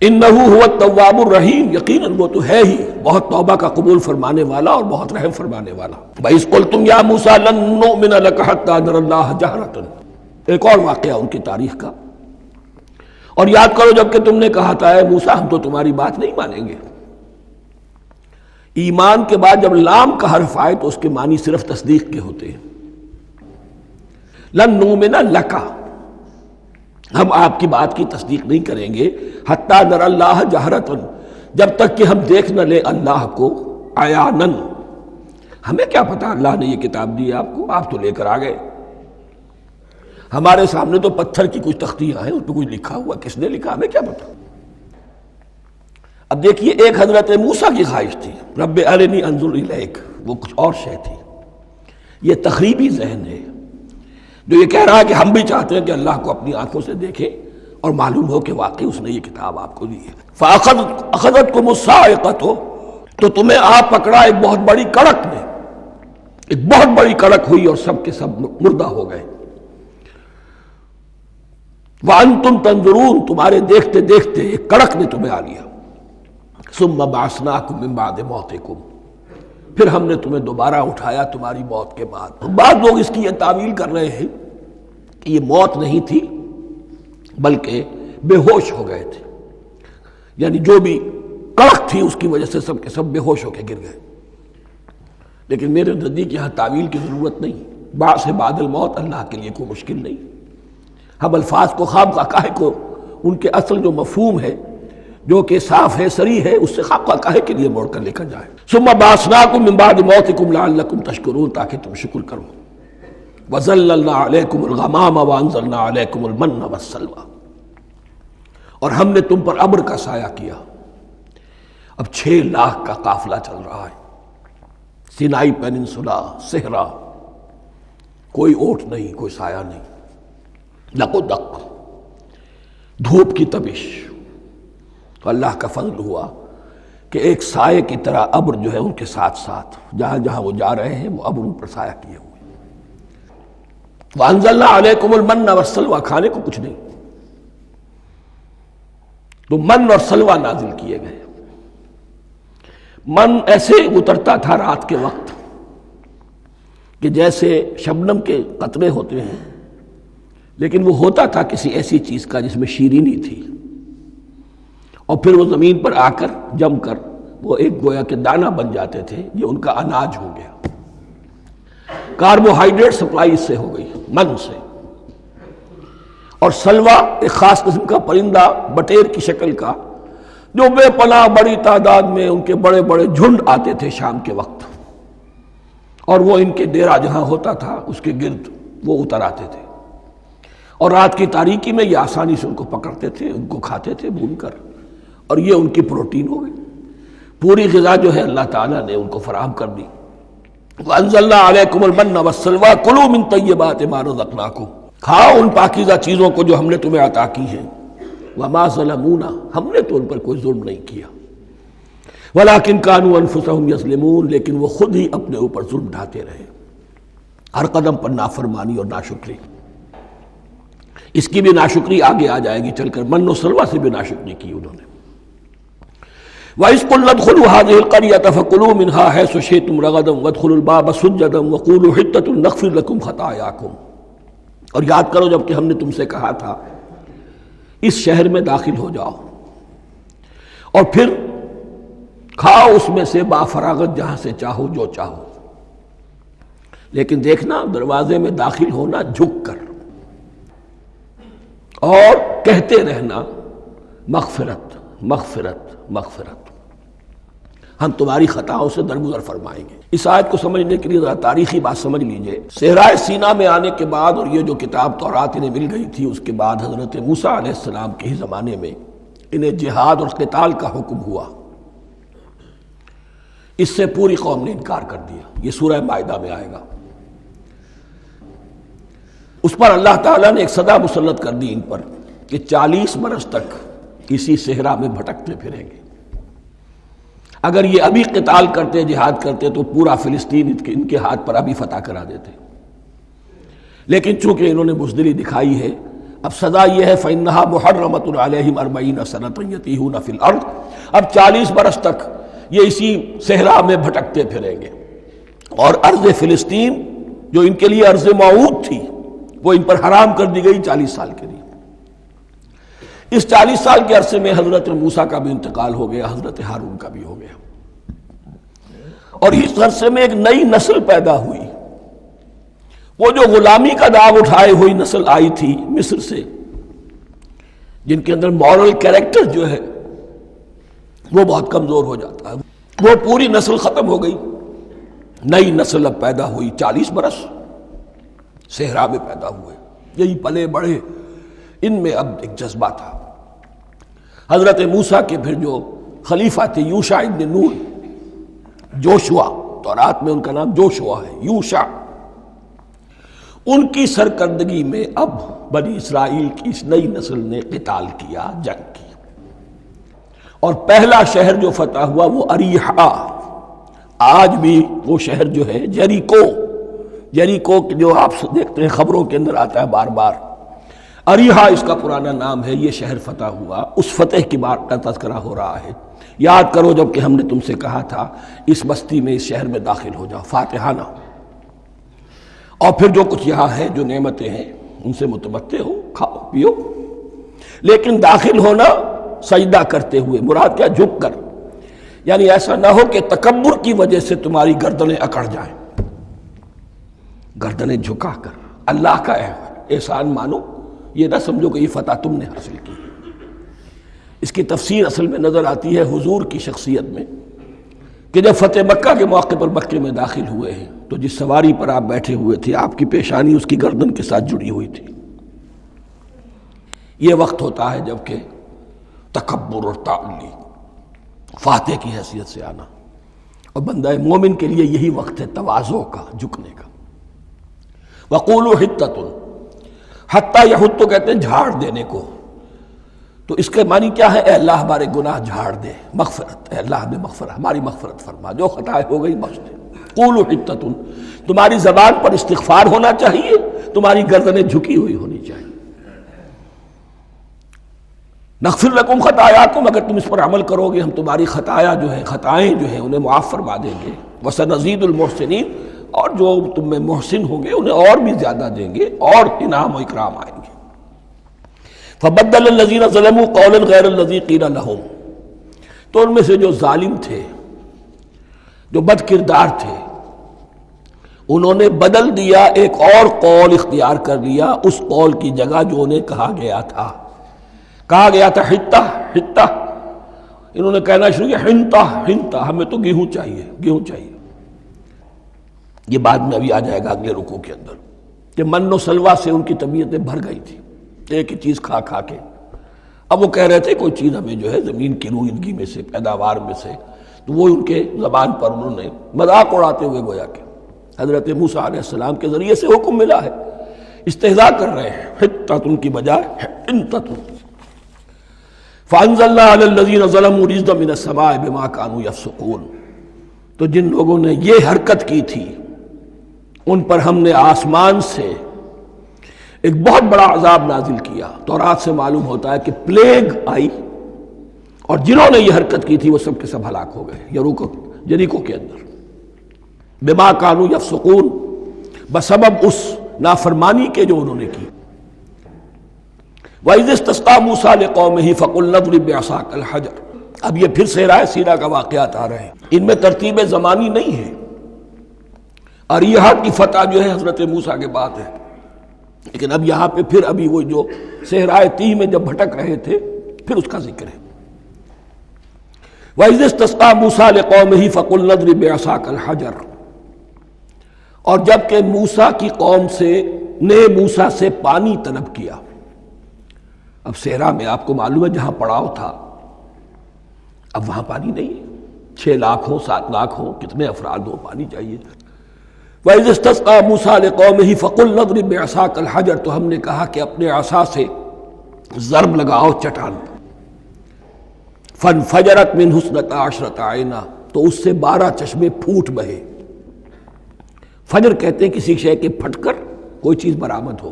انہ هو التواب الرحیم، یقیناً وہ تو ہے ہی بہت توبہ کا قبول فرمانے والا اور بہت رحم فرمانے والا. وَإِذْ قُلْتُمْ يَا مُوسَىٰ لَن نُّؤْمِنَ لَكَ حَتَّىٰ نَرَى اللَّهَ جَهْرَةً، ایک اور واقعہ ان کی تاریخ کا. اور یاد کرو جب کہ تم نے کہا تھا اے موسیٰ ہم تو تمہاری بات نہیں مانیں گے. ایمان کے بعد جب لام کا حرف آئے تو اس کے معنی صرف تصدیق کے ہوتے ہیں. لن نؤمن لک، ہم آپ کی بات کی تصدیق نہیں کریں گے. حتیٰ نر اللہ جہرتن، جب تک کہ ہم دیکھ نہ لیں اللہ کو عیانن. ہمیں کیا پتا اللہ نے یہ کتاب دی آپ کو، آپ تو لے کر آ گئے. ہمارے سامنے تو پتھر کی کچھ تختیاں ہیں، اس پہ کچھ لکھا ہوا، کس نے لکھا ہمیں کیا پتا. اب دیکھیے ایک حضرت موسیٰ کی خواہش تھی رب ارنی انظر الیک، وہ کچھ اور شے تھی. یہ تخریبی ذہن ہے جو یہ کہہ رہا ہے کہ ہم بھی چاہتے ہیں کہ اللہ کو اپنی آنکھوں سے دیکھیں اور معلوم ہو کہ واقعی اس نے یہ کتاب آپ کو دی ہے. فَأَخَذَتْكُمُ الصَّاعِقَةُ، تو تمہیں آپ پکڑا ایک بہت بڑی کڑک نے، ایک بہت بڑی کڑک ہوئی اور سب کے سب مردہ ہو گئے. وَأَنْتُمْ تَنظُرُونَ، تمہارے دیکھتے دیکھتے ایک کڑک نے تمہیں آ لیا. ثُمَّ بَعَثْنَاكُمْ مِنْ بَعْدِ مَوْتِكُمْ، پھر ہم نے تمہیں دوبارہ اٹھایا تمہاری موت کے بعد. بعض لوگ اس کی یہ تعویل کر رہے ہیں کہ یہ موت نہیں تھی بلکہ بے ہوش ہو گئے تھے، یعنی جو بھی کڑک تھی اس کی وجہ سے سب کے سب بے ہوش ہو کے گر گئے. لیکن میرے نزدیک یہاں تعویل کی ضرورت نہیں. بعد سے بعد الموت اللہ کے لیے کوئی مشکل نہیں. ہم الفاظ کو خواب کا کو ان کے اصل جو مفہوم ہے جو کہ صاف ہے صریح ہے اس سے خواب کا کاہے کے لیے موڑ کر لکھا جائے. ثم بعثناکم من بعد موتکم لعلکم تشکرون، تاکہ تم شکر کرو. وظللنا علیکم الغمام وانزلنا علیکم المن والسلوى، اور ہم نے تم پر ابر کا سایہ کیا. اب 6 لاکھ کا قافلہ چل رہا ہے. سینائی پیننسولا، صحرا، کوئی اوٹ نہیں، کوئی سایہ نہیں، دق و دق، دھوپ کی تپش. تو اللہ کا فضل ہوا کہ ایک سائے کی طرح ابر جو ہے ان کے ساتھ ساتھ جہاں جہاں وہ جا رہے ہیں وہ ابر ان پر سایہ کیے ہوئے. وَأَنزَلْنَا عَلَيْكُمُ الْمَنَّ وَالسَّلْوَىٰ، کھانے کو کچھ نہیں تو من اور سلوہ نازل کیے گئے. من ایسے اترتا تھا رات کے وقت کہ جیسے شبنم کے قطرے ہوتے ہیں، لیکن وہ ہوتا تھا کسی ایسی چیز کا جس میں شیرینی تھی، اور پھر وہ زمین پر آ کر جم کر وہ ایک گویا کے دانہ بن جاتے تھے. یہ ان کا اناج ہو گیا. کاربوہائیڈریٹ سپلائی اس سے ہو گئی من سے. اور سلوہ ایک خاص قسم کا پرندہ بٹیر کی شکل کا جو بے پناہ بڑی تعداد میں ان کے بڑے بڑے جھنڈ آتے تھے شام کے وقت، اور وہ ان کے ڈیرا جہاں ہوتا تھا اس کے گرد وہ اتر آتے تھے، اور رات کی تاریکی میں یہ آسانی سے ان کو پکڑتے تھے، ان کو کھاتے تھے بھون کر، اور یہ ان کی پروٹین ہو گئی. پوری غذا جو ہے اللہ تعالیٰ نے ان کو فراہم کر دی. وَأَنزَلْنَا عَلَيْكُمُ الْمَنَّ وَالسَّلْوَىٰ كُلُوا مِن طَيِّبَاتِ مَا رَزَقْنَاكُمْ، کھاؤ ان پاکیزہ چیزوں کو جو ہم نے تمہیں عطا کی ہیں. وَمَا ظَلَمُونَا، ہم نے تو ان پر کوئی ظلم نہیں کیا. وَلَٰكِن كَانُوا أَنفُسَهُمْ يَظْلِمُونَ، لیکن وہ خود ہی اپنے اوپر ظلم ڈھاتے رہے، ہر قدم پر نافرمانی اور ناشکری. اس کی بھی ناشکری آگے آ جائے گی چل کر. من و سلوہ سے بھی ناشکری کی انہوں نے. وَإِذْ قُلْنَا ادْخُلُوا هَٰذِهِ الْقَرْيَةَ فَكُلُوا مِنْهَا حَيْثُ شِئْتُمْ رَغَدًا وَادْخُلُوا الْبَابَ سُجَّدًا وَقُولُوا حِطَّةٌ نَغْفِرْ لَكُمْ خَطَايَاكُمْ. اور یاد کرو جب کہ ہم نے تم سے کہا تھا اس شہر میں داخل ہو جاؤ اور پھر کھاؤ اس میں سے با فراغت جہاں سے چاہو جو چاہو. لیکن دیکھنا دروازے میں داخل ہونا جھک کر اور کہتے رہنا مغفرت مغفرت مغفرت، ہم تمہاری خطاؤں سے درگزر فرمائیں گے۔ اس آیت کو سمجھنے کے لیے ذرا تاریخی بات سمجھ لیجئے۔ صحرائے سینا میں آنے کے بعد اور یہ جو کتاب تورات انہیں مل گئی تھی، اس کے بعد حضرت موسیٰ علیہ السلام کے ہی زمانے میں انہیں جہاد اور قتال کا حکم ہوا۔ اس سے پوری قوم نے انکار کر دیا، یہ سورہ مائدہ میں آئے گا۔ اس پر اللہ تعالیٰ نے ایک سزا مسلط کر دی ان پر کہ 40 برس تک اسی صحرا میں بھٹکتے پھریں گے۔ اگر یہ ابھی قتال کرتے، جہاد کرتے، تو پورا فلسطین ان کے ہاتھ پر ابھی فتح کرا دیتے، لیکن چونکہ انہوں نے بزدلی دکھائی ہے، اب سزا یہ ہے فَإِنَّهَا مُحَرَّمَةٌ عَلَيْهِمْ 40 سَنَةً يَتِيهُونَ فِي الْأَرْضِ، اب 40 برس تک یہ اسی صحرا میں بھٹکتے پھریں گے، اور ارض فلسطین جو ان کے لیے ارض موعود تھی وہ ان پر حرام کر دی گئی 40 سال کے لیے۔ اس 40 سال کے عرصے میں حضرت موسیٰ کا بھی انتقال ہو گیا، حضرت ہارون کا بھی ہو گیا، اور اس عرصے میں ایک نئی نسل پیدا ہوئی۔ وہ جو غلامی کا داغ اٹھائے ہوئی نسل آئی تھی مصر سے، جن کے اندر مورل کیریکٹر جو ہے وہ بہت کمزور ہو جاتا ہے، وہ پوری نسل ختم ہو گئی، نئی نسل اب پیدا ہوئی۔ 40 برس صحرا میں پیدا ہوئے، یہی پلے بڑھے، ان میں اب ایک جذبہ تھا۔ حضرت موسیٰ کے پھر جو خلیفہ تھے یوشع ابن نون، جوشوا، تورات میں ان کا نام جوشوا ہے، یوشع، ان کی سرکردگی میں اب بنی اسرائیل کی اس نئی نسل نے قتال کیا، جنگ کی، اور پہلا شہر جو فتح ہوا وہ اریحا۔ آج بھی وہ شہر جو ہے جیریکو، جیریکو جو آپ دیکھتے ہیں خبروں کے اندر آتا ہے بار بار، اریحا اس کا پرانا نام ہے، یہ شہر فتح ہوا۔ اس فتح کی بات کا تذکرہ ہو رہا ہے۔ یاد کرو جب کہ ہم نے تم سے کہا تھا اس بستی میں، اس شہر میں داخل ہو جاؤ فاتحانہ، اور پھر جو کچھ یہاں ہے، جو نعمتیں ہیں ان سے متمتع ہو، کھاؤ پیو، لیکن داخل ہونا سجدہ کرتے ہوئے، مراد کیا؟ جھک کر، یعنی ایسا نہ ہو کہ تکبر کی وجہ سے تمہاری گردنیں اکڑ جائیں، گردنیں جھکا کر اللہ کا احسان مانو، یہ نہ سمجھو کہ یہ فتح تم نے حاصل کی۔ اس کی تفسیر اصل میں نظر آتی ہے حضور کی شخصیت میں، کہ جب فتح مکہ کے موقع پر مکے میں داخل ہوئے ہیں تو جس سواری پر آپ بیٹھے ہوئے تھے، آپ کی پیشانی اس کی گردن کے ساتھ جڑی ہوئی تھی۔ یہ وقت ہوتا ہے جب کہ تکبر اور تعلی، فاتح کی حیثیت سے آنا، اور بندہ مومن کے لیے یہی وقت ہے تواضع کا، جھکنے کا۔ وَقُولُوا حِطَّةٌ، حتیٰ یہود تو کہتے ہیں جھاڑ دینے کو، تو اس کے معنی کیا ہے؟ اے اللہ ہمارے گناہ جھاڑ دے، مغفرت، اے اللہ ہمیں مغفرت، ہماری مغفرت فرما، جو خطائیں ہو گئی بخش دے۔ قولوا حطۃ، تمہاری زبان پر استغفار ہونا چاہیے، تمہاری گردنیں جھکی ہوئی ہونی چاہیے۔ نغفر لکم خطایاکم، اگر تم اس پر عمل کرو گے ہم تمہاری خطایا جو ہے، خطائیں جو ہیں انہیں معاف فرما دیں گے۔ وسنزید المحسنین، اور جو تم میں محسن ہوں گے انہیں اور بھی زیادہ دیں گے، اور انعام و اکرام آئیں گے۔ فبدل الذین ظلموا قولا غیر الذی قیل لہم، تو ان میں سے جو ظالم تھے، جو بد کردار تھے، انہوں نے بدل دیا، ایک اور قول اختیار کر لیا اس قول کی جگہ جو انہیں کہا گیا تھا۔ کہا گیا تھا حتہ حتہ، انہوں نے کہنا شروع کیا ہنتا ہنتا، ہمیں تو گیہوں چاہیے، گیہوں چاہیے۔ یہ بعد میں ابھی آ جائے گا اگلے رکوع کے اندر، کہ من و سلوہ سے ان کی طبیعتیں بھر گئی تھی ایک ہی چیز کھا کھا کے۔ اب وہ کہہ رہے تھے کوئی چیز ہمیں جو ہے زمین کی روئیدگی میں سے، پیداوار میں سے، تو وہ ان کے زبان پر انہوں نے مذاق اڑاتے ہوئے گویا کہ حضرت موسیٰ علیہ السلام کے ذریعے سے حکم ملا ہے، استہزاء کر رہے ہیں، حتۃ کی بجائے حنتۃ۔ فانزلنا علی الذین ظلموا رجزا من السماء بما كانوا یفسقون، تو جن لوگوں نے یہ حرکت کی تھی ان پر ہم نے آسمان سے ایک بہت بڑا عذاب نازل کیا۔ تورات سے معلوم ہوتا ہے کہ پلیگ آئی، اور جنہوں نے یہ حرکت کی تھی وہ سب کے سب ہلاک ہو گئے جریکو کے اندر، بما كانوا یفسقون، بسبب اس نافرمانی کے جو انہوں نے کی۔ وَإِذِ اسْتَسْقَىٰ مُوسَىٰ لِقَوْمِهِ فَقُلْ اضْرِب بِّعَصَاكَ الْحَجَرَ، اب یہ پھر صحرائے سینا کا واقعات آ رہے ہیں، ان میں ترتیب زمانی نہیں ہے، اور یہاں کی فتح جو ہے حضرت موسیٰ کے بعد ہے، لیکن اب یہاں پہ پھر ابھی وہ جو صحرائے تیہ میں جب بھٹک رہے تھے پھر اس کا ذکر ہے۔ وَإِذِ اسْتَسْقَىٰ مُوسَىٰ لِقَوْمِهِ فَقُلْنَا اضْرِب بِّعَصَاكَ الْحَجَرَ، اور جب کہ موسیٰ کی قوم نے موسیٰ سے پانی طلب کیا۔ اب صحرا میں آپ کو معلوم ہے جہاں پڑاؤ تھا اب وہاں پانی نہیں ہے، 6 لاکھ ہو 7 لاکھ ہو کتنے افراد ہو پانی چاہیے۔ وَإِذِ اسْتَسْقَىٰ مُوسَىٰ لِقَوْمِهِ فَقُلْنَا اضْرِب بِّعَصَاكَ الْحَجَرَ، تو ہم نے کہا کہ اپنے عصا سے ضرب لگاؤ چٹان پر۔ فَانْفَجَرَتْ مِنْهُ اثْنَتَا عَشْرَةَ عَيْنًا، تو اس سے 12 چشمے پھوٹ بہے۔ فجر کہتے ہیں کسی شے کے پھٹ کر کوئی چیز برآمد ہو۔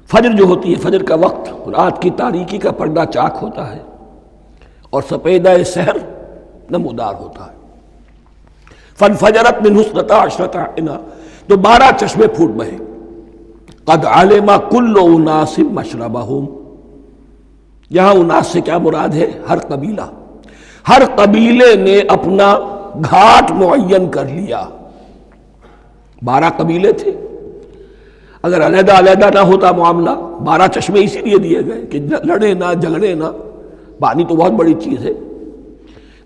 فجر جو ہوتی ہے، فجر کا وقت رات کی تاریکی کا پردہ چاک ہوتا ہے اور سپیدہ سحر نمودار ہوتا ہے۔ فَانْفَجَرَتْ مِنْهُ اثْنَتَا عَشْرَةَ عَيْنًا، تو 12 چشمے پھوٹ بہے۔ قَدْ عَلِمَ كُلُّ أُنَاسٍ مَشْرَبَهُمْ، یہاں اناس سے کیا مراد ہے؟ ہر قبیلہ، ہر قبیلے نے اپنا گھاٹ معین کر لیا۔ 12 قبیلے تھے، اگر علیحدہ علیحدہ نہ ہوتا معاملہ، 12 چشمے اسی لیے دیے گئے کہ لڑے نہ جھگڑے نہ۔ پانی تو بہت بڑی چیز ہے،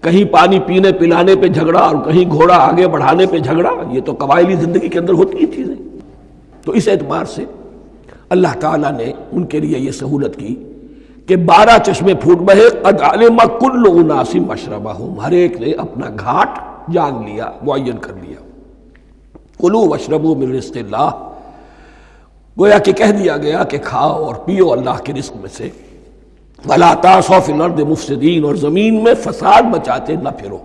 کہیں پانی پینے پلانے پہ جھگڑا اور کہیں گھوڑا آگے بڑھانے پہ جھگڑا، یہ تو قبائلی زندگی کے اندر ہوتی ہی چیزیں۔ تو اس اعتبار سے اللہ تعالیٰ نے ان کے لیے یہ سہولت کی کہ 12 چشمے پھوٹ بہے۔ قد علم کل اناس مشربہم، ہر ایک نے اپنا گھاٹ جان لیا، معین کر لیا۔ کلوا واشربوا من رزق اللہ، گویا کہ کہہ دیا گیا کہ کھاؤ اور پیو اللہ کے رزق میں سے۔ ولا تعثوا فی الارض مفسدین، اور زمین میں فساد مچاتے نہ پھرو۔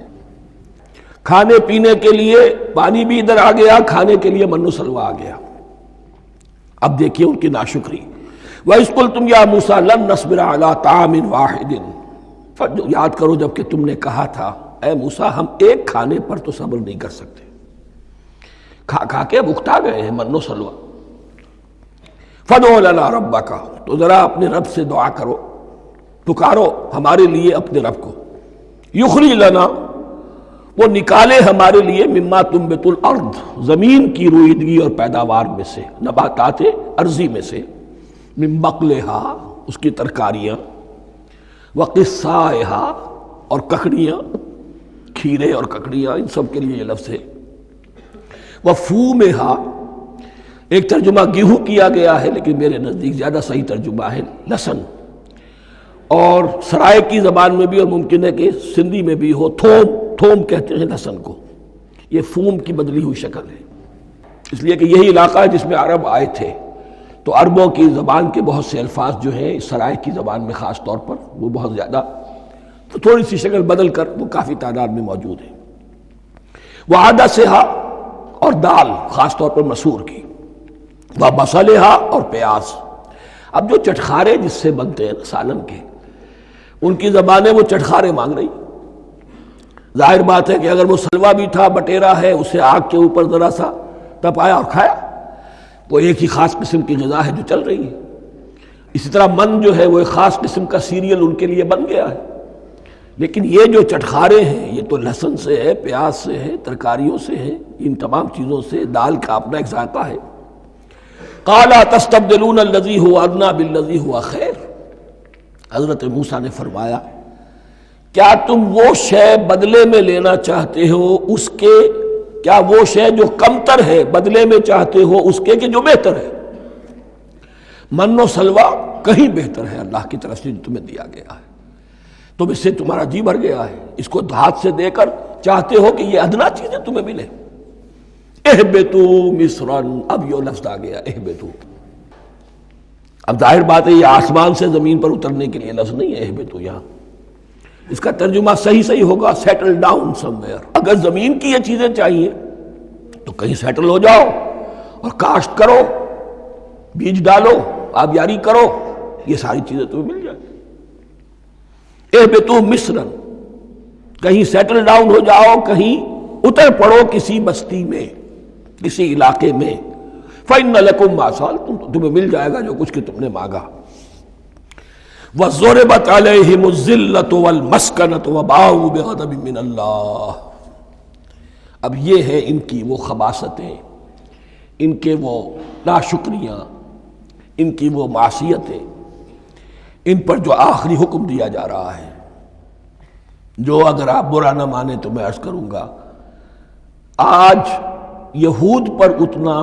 کھانے پینے کے لیے پانی بھی ادھر آ گیا، کھانے کے لیے من و سلوہ آ گیا۔ اب دیکھیے ان کی ناشکری۔ وَإِذْ قُلْتُمْ يَا مُوسَىٰ لَن نَّصْبِرَ عَلَىٰ طَعَامٍ وَاحِدٍ، یاد کرو جب کہ تم نے کہا تھا اے موسیٰ ہم ایک کھانے پر تو صبر نہیں کر سکتے، کھا کھا کے بکتا گئے ہیں من و سلوہ۔ فَادْعُ لَنَا رَبَّكَ، تو ذرا اپنے رب سے دعا کرو، پکارو ہمارے لیے اپنے رب کو۔ یخرج لنا، وہ نکالے ہمارے لیے مما تنبت الارض، زمین کی روئیدگی اور پیداوار میں سے، نباتات ارضی میں سے، من بقلہا، اس کی ترکاریاں، وقصائہا، اور ککڑیاں، کھیرے اور ککڑیاں، ان سب کے لیے یہ لفظ ہے۔ وفومہا، ایک ترجمہ گیہوں کیا گیا ہے لیکن میرے نزدیک زیادہ صحیح ترجمہ ہے لہسن، اور سرائے کی زبان میں بھی اور ممکن ہے کہ سندھی میں بھی ہو تھوم، تھوم کہتے ہیں لہسن کو، یہ فوم کی بدلی ہوئی شکل ہے، اس لیے کہ یہی علاقہ ہے جس میں عرب آئے تھے، تو عربوں کی زبان کے بہت سے الفاظ جو ہیں اس سرائے کی زبان میں خاص طور پر وہ بہت زیادہ، تو تھوڑی سی شکل بدل کر وہ کافی تعداد میں موجود ہے۔ وعدسہا، اور دال خاص طور پر مسور کی، وبصلہا، اور پیاز۔ اب جو چٹخارے جس سے بنتے ہیں سالن کے، ان کی زبانیں وہ چٹخارے مانگ رہی۔ ظاہر بات ہے کہ اگر وہ سلوا بھی تھا، بٹیرا ہے، اسے آگ کے اوپر ذرا سا تپایا اور کھایا، وہ ایک ہی خاص قسم کی غذا ہے جو چل رہی ہے۔ اسی طرح من جو ہے وہ ایک خاص قسم کا سیریل ان کے لیے بن گیا ہے۔ لیکن یہ جو چٹخارے ہیں یہ تو لہسن سے ہے، پیاز سے ہے، ترکاریوں سے ہے، ان تمام چیزوں سے، دال کا اپنا ایک ذائقہ ہے۔ قَالَ تَسْتَبْدِلُونَ الَّذِي هُوَ أَدْنَىٰ بِالَّذِي هُوَ خَيْرٌ، حضرت موسیٰ نے فرمایا کیا تم وہ شے بدلے میں لینا چاہتے ہو اس کے، کیا وہ شے جو کمتر ہے بدلے میں چاہتے ہو اس کے کہ جو بہتر ہے؟ من و سلوہ کہیں بہتر ہے اللہ کی طرف سے جو تمہیں دیا گیا ہے، تم اس سے تمہارا جی بھر گیا ہے، اس کو ہاتھ سے دے کر چاہتے ہو کہ یہ ادنا چیزیں تمہیں ملے۔ اہبتو مصرن، اب یہ لفظ آ گیا اہبتو۔ اب ظاہر بات ہے یہ آسمان سے زمین پر اترنے کے لیے لفظ نہیں ہے اہبتو، یہاں اس کا ترجمہ صحیح ہوگا سیٹل ڈاؤن سم ویئر۔ اگر زمین کی یہ چیزیں چاہیے تو کہیں سیٹل ہو جاؤ اور کاشت کرو، بیج ڈالو، آبیاری کرو، یہ ساری چیزیں تمہیں مل جائیں۔ اہبتو مصرن، کہیں سیٹل ڈاؤن ہو جاؤ، کہیں اتر پڑو کسی بستی میں، کسی علاقے میں۔ فَإِنَّ لَكُمْ مَا سَأَلْتُمْ، تمہیں مل جائے گا جو کچھ کہ تم نے مانگا۔ وَضُرِبَتْ عَلَيْهِمُ الذِّلَّةُ وَالْمَسْكَنَةُ وَبَاءُوا بِغَضَبٍ مِّنَ اللَّهِ، اب یہ ہے ان کی وہ خباثتیں، ان کے وہ ناشکریاں، ان کی وہ معصیتیں، ان پر جو آخری حکم دیا جا رہا ہے، جو اگر آپ برا نہ مانیں تو میں عرض کروں گا آج یہود پر اتنا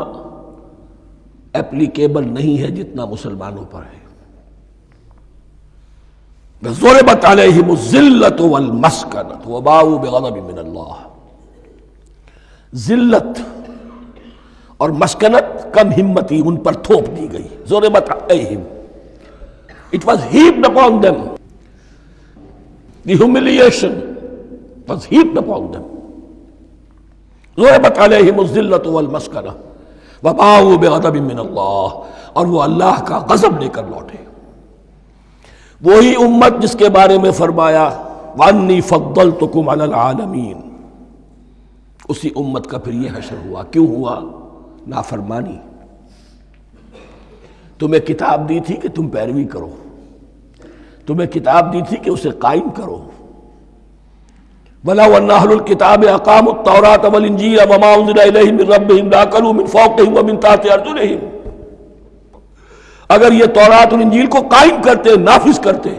اپلیکیبل نہیں ہے جتنا مسلمانوں پر ہے۔ ضربت علیہم الذلۃ والمسکنۃ وباؤوا بغضب من اللہ، ذلت اور مسکنت، کم ہمتی ان پر تھوپ دی گئی۔ ضربت علیہم، it was heaped upon them، the humiliation was heaped upon them۔ ضربت علیہم الذلۃ والمسکنۃ وباؤوا بغضب من اللہ، اور وہ اللہ کا غضب لے کر لوٹے۔ وہی امت جس کے بارے میں فرمایا وَأَنِّي فَضَّلْتُكُمْ عَلَى الْعَالَمِينَ، اسی امت کا پھر یہ حشر ہوا۔ کیوں ہوا؟ نافرمانی۔ تمہیں کتاب دی تھی کہ تم پیروی کرو، تمہیں کتاب دی تھی کہ اسے قائم کرو۔ وَلَوْ أَنَّ أَهْلَ الْكِتَابِ أَقَامُوا التَّوْرَاةَ وَالْإِنْجِيلَ وَمَا أُنزِلَ إِلَيْهِم مِّن رَّبِّهِمْ لَأَكَلُوا مِن فَوْقِهِمْ وَمِن تَحْتِ أَرْجُلِهِمْ، اگر یہ تورات اور انجیل کو قائم کرتے، نافذ کرتے،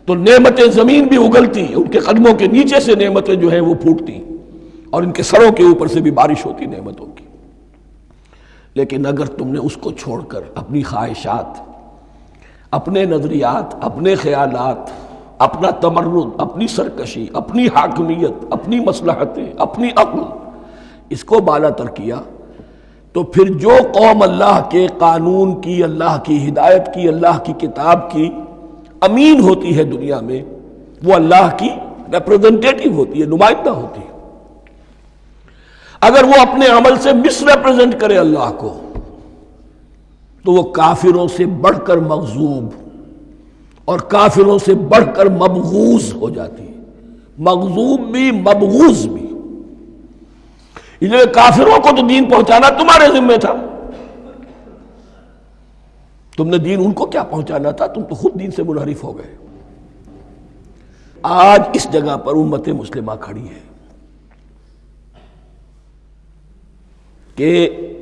تو نعمتیں زمین بھی اگلتی، ان کے قدموں کے نیچے سے نعمتیں جو ہیں وہ پھوٹتی، اور ان کے سروں کے اوپر سے بھی بارش ہوتی نعمتوں کی۔ لیکن اگر تم نے اس کو چھوڑ کر اپنی خواہشات، اپنے نظریات، اپنے خیالات، اپنا تمرد، اپنی سرکشی، اپنی حاکمیت، اپنی مصلحتیں، اپنی عقل، اس کو بالا تر کیا، تو پھر جو قوم اللہ کے قانون کی، اللہ کی ہدایت کی، اللہ کی کتاب کی امین ہوتی ہے دنیا میں، وہ اللہ کی ریپرزنٹیٹیو ہوتی ہے، نمائندہ ہوتی ہے۔ اگر وہ اپنے عمل سے مس ریپرزنٹ کرے اللہ کو، تو وہ کافروں سے بڑھ کر مغضوب اور کافروں سے بڑھ کر مبغوض ہو جاتی ہے، مغضوب بھی مبغوض بھی۔ اس لیے کافروں کو تو دین پہنچانا تمہارے ذمہ تھا، تم نے دین ان کو کیا پہنچانا تھا، تم تو خود دین سے منحرف ہو گئے۔ آج اس جگہ پر امت مسلمہ کھڑی ہے کہ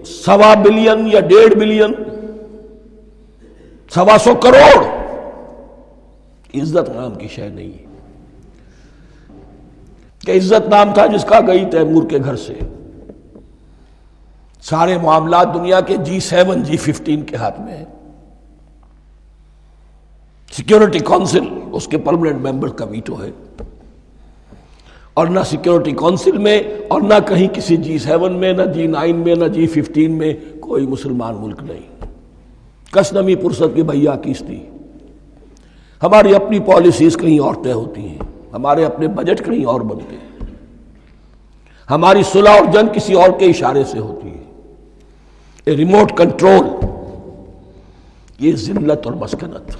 1.25 بلین یا 1.5 بلین، 125 کروڑ عزت نام کی شے نہیں ہے، کہ عزت نام تھا جس کا گئی تیمور کے گھر سے، سارے معاملات دنیا کے G7 G15 کے ہاتھ میں ہیں، سیکیورٹی کونسل اس کے پرماننٹ ممبر کا ویٹو ہے، اور نہ سیکیورٹی کونسل میں اور نہ کہیں کسی G7 میں، نہ G9 میں، نہ G15 میں کوئی مسلمان ملک نہیں۔ کس نمی پرست کی بھیا کیستی، ہماری اپنی پالیسیز کہیں اور طے ہوتی ہیں، ہمارے اپنے بجٹ کہیں اور بنتے ہیں، ہماری صلح اور جنگ کسی اور کے اشارے سے ہوتی ہے، ریموٹ کنٹرول، یہ ذلت اور مسکنت۔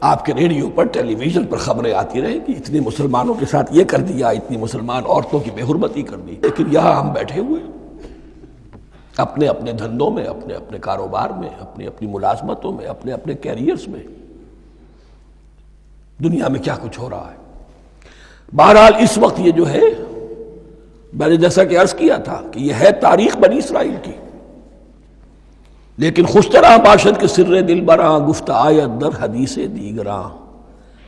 آپ کے ریڈیو پر، ٹیلی ویژن پر خبریں آتی رہیں کہ اتنے مسلمانوں کے ساتھ یہ کر دیا، اتنی مسلمان عورتوں کی بے حرمتی کر دی، لیکن یہاں ہم بیٹھے ہوئے اپنے اپنے دھندوں میں، اپنے اپنے کاروبار میں، اپنی اپنی ملازمتوں میں، اپنے اپنے کیریئرز میں، دنیا میں کیا کچھ ہو رہا ہے۔ بہرحال اس وقت یہ جو ہے، میں نے جیسا کہ عرض کیا تھا کہ یہ ہے تاریخ بنی اسرائیل کی، لیکن خوش طرح باشد کے سر دل براں، گفت آیت در حدیث دیگراں،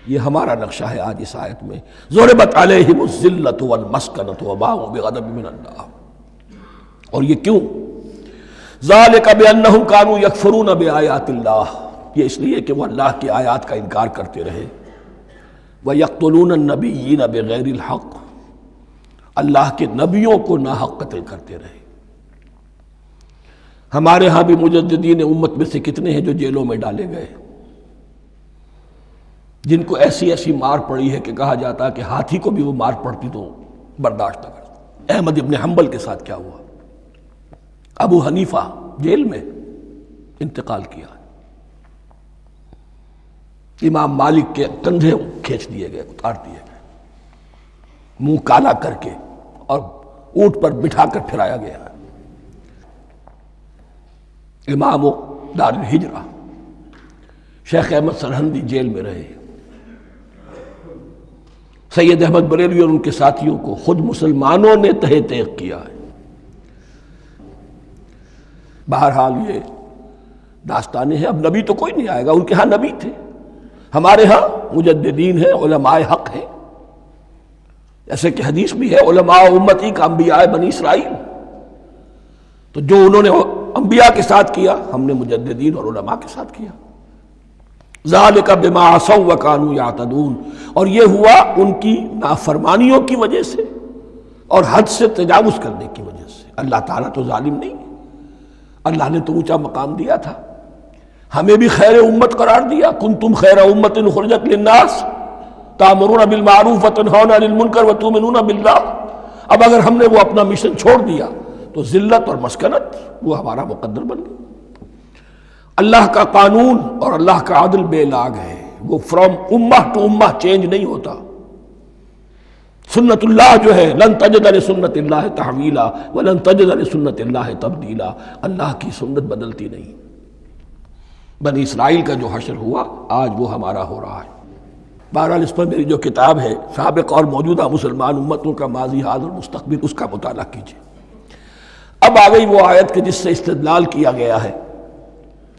یہ ہمارا نقشہ ہے آج اس آیت میں۔ ضربت علیہم الذلۃ والمسکنۃ وباؤوا بغضب من اللہ، اور یہ کیوں؟ ذالک بانہم کانوا یکفرون بآیات اللہ، یہ اس لیے کہ وہ اللہ کی آیات کا انکار کرتے رہے، وَيَقْتُلُونَ النَّبِيِّينَ بِغَيْرِ الْحَقِّ، اللہ کے نبیوں کو ناحق قتل کرتے رہے۔ ہمارے ہاں بھی مجددین امت میں سے کتنے ہیں جو جیلوں میں ڈالے گئے، جن کو ایسی ایسی مار پڑی ہے کہ کہا جاتا ہے کہ ہاتھی کو بھی وہ مار پڑتی تو برداشت نہ کرتا۔ احمد ابن حنبل کے ساتھ کیا ہوا؟ ابو حنیفہ جیل میں انتقال کیا، امام مالک کے کندھے کھینچ دیے گئے، اتار دیے گئے، منہ کالا کر کے اور اونٹ پر بٹھا کر پھرایا گیا۔ امام دار الہجرہ شیخ احمد سرہندی جیل میں رہے، سید احمد بریلوی اور ان کے ساتھیوں کو خود مسلمانوں نے تہہ تیغ کیا ہے۔ بہرحال یہ داستانیں ہیں، اب نبی تو کوئی نہیں آئے گا، ان کے ہاں نبی تھے، ہمارے ہاں مجددین ہیں، علماء حق ہیں، جیسے کہ حدیث بھی ہے علماء امتی کا انبیاء بنی اسرائیل، تو جو انہوں نے انبیاء کے ساتھ کیا ہم نے مجددین اور علماء کے ساتھ کیا۔ ذالک بما عصوا وکانوا یعتدون، اور یہ ہوا ان کی نافرمانیوں کی وجہ سے اور حد سے تجاوز کرنے کی وجہ سے۔ اللہ تعالیٰ تو ظالم نہیں ہے، اللہ نے تو اونچا مقام دیا تھا، ہمیں بھی خیر امت قرار دیا، کنتم خیر امت اخرجت للناس تأمرون بالمعروف وتنہون عن المنکر وتؤمنون باللہ۔ اب اگر ہم نے وہ اپنا مشن چھوڑ دیا تو ذلت اور مسکنت وہ ہمارا مقدر بن گئی۔ اللہ کا قانون اور اللہ کا عدل بے لاگ ہے، وہ فرام امہ ٹو امہ چینج نہیں ہوتا۔ سنت اللہ جو ہے لن تجد لسنت اللہ تحویلا ولن تجد لسنت اللہ تبدیلا، اللہ کی سنت بدلتی نہیں۔ بنی اسرائیل کا جو حشر ہوا آج وہ ہمارا ہو رہا ہے۔ بہرحال اس پر میری جو کتاب ہے سابق اور موجودہ مسلمان امتوں کا ماضی حال اور مستقبل، اس کا مطالعہ کیجیے۔ اب آ گئی وہ آیت کہ جس سے استدلال کیا گیا ہے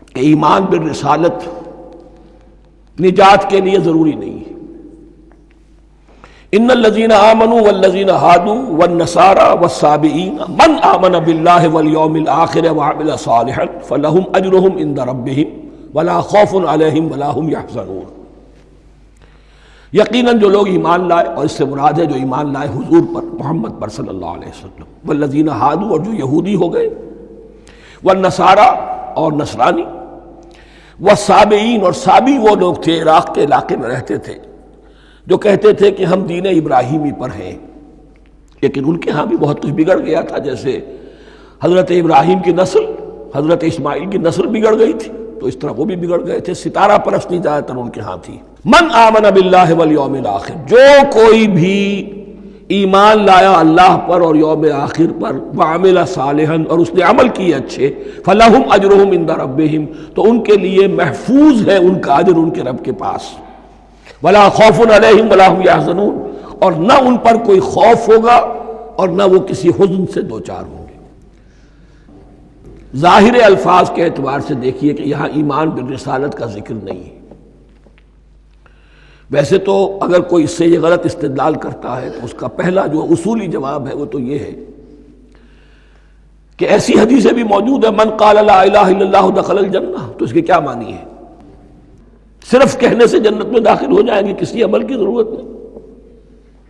کہ ایمان بالرسالت نجات کے لیے ضروری نہیں ہے۔ ان الذین آمنوا والذین ہادوا والنصارى والصابئین من آمن باللہ والیوم الآخر وعمل صالحا فلہم اجرہم عند ربہم ولا خوف علیہم ولا ہم یحزنون۔ یقیناً جو لوگ ایمان لائے، اور اس سے مراد ہے جو ایمان لائے حضور پر، محمد پر صلی اللہ علیہ وسلم، والذین ہادوا، اور جو یہودی ہو گئے، والنصارى، اور نصرانی، والصابئین، اور صابی وہ لوگ تھے عراق کے علاقے میں رہتے تھے جو کہتے تھے کہ ہم دین ابراہیمی پر ہیں، لیکن ان کے ہاں بھی بہت کچھ بگڑ گیا تھا، جیسے حضرت ابراہیم کی نسل حضرت اسماعیل کی نسل بگڑ گئی تھی، تو اس طرح وہ بھی بگڑ گئے تھے۔ ستارہ پرستی زیادہ تر ان کے ہاں تھی۔ من آمن باللہ والیوم الآخر، جو کوئی بھی ایمان لایا اللہ پر اور یوم آخر پر، وعمل صالحا، اور اس نے عمل کیے اچھے، فلہم اجرہم عند ربہم، تو ان کے لیے محفوظ ہے ان کا اجر ان کے رب کے پاس، ولا خوف علیہم ولا ہم یحزنون، اور نہ ان پر کوئی خوف ہوگا اور نہ وہ کسی حزن سے دوچار ہوں گے۔ ظاہر الفاظ کے اعتبار سے دیکھیے کہ یہاں ایمان بالرسالت کا ذکر نہیں ہے۔ ویسے تو اگر کوئی اس سے یہ غلط استدلال کرتا ہے تو اس کا پہلا جو اصولی جواب ہے وہ تو یہ ہے کہ ایسی حدیثیں بھی موجود ہیں، من قال لا الہ الا اللہ دخل الجنہ، تو اس کے کیا معنی ہے؟ صرف کہنے سے جنت میں داخل ہو جائیں گے، کسی عمل کی ضرورت نہیں؟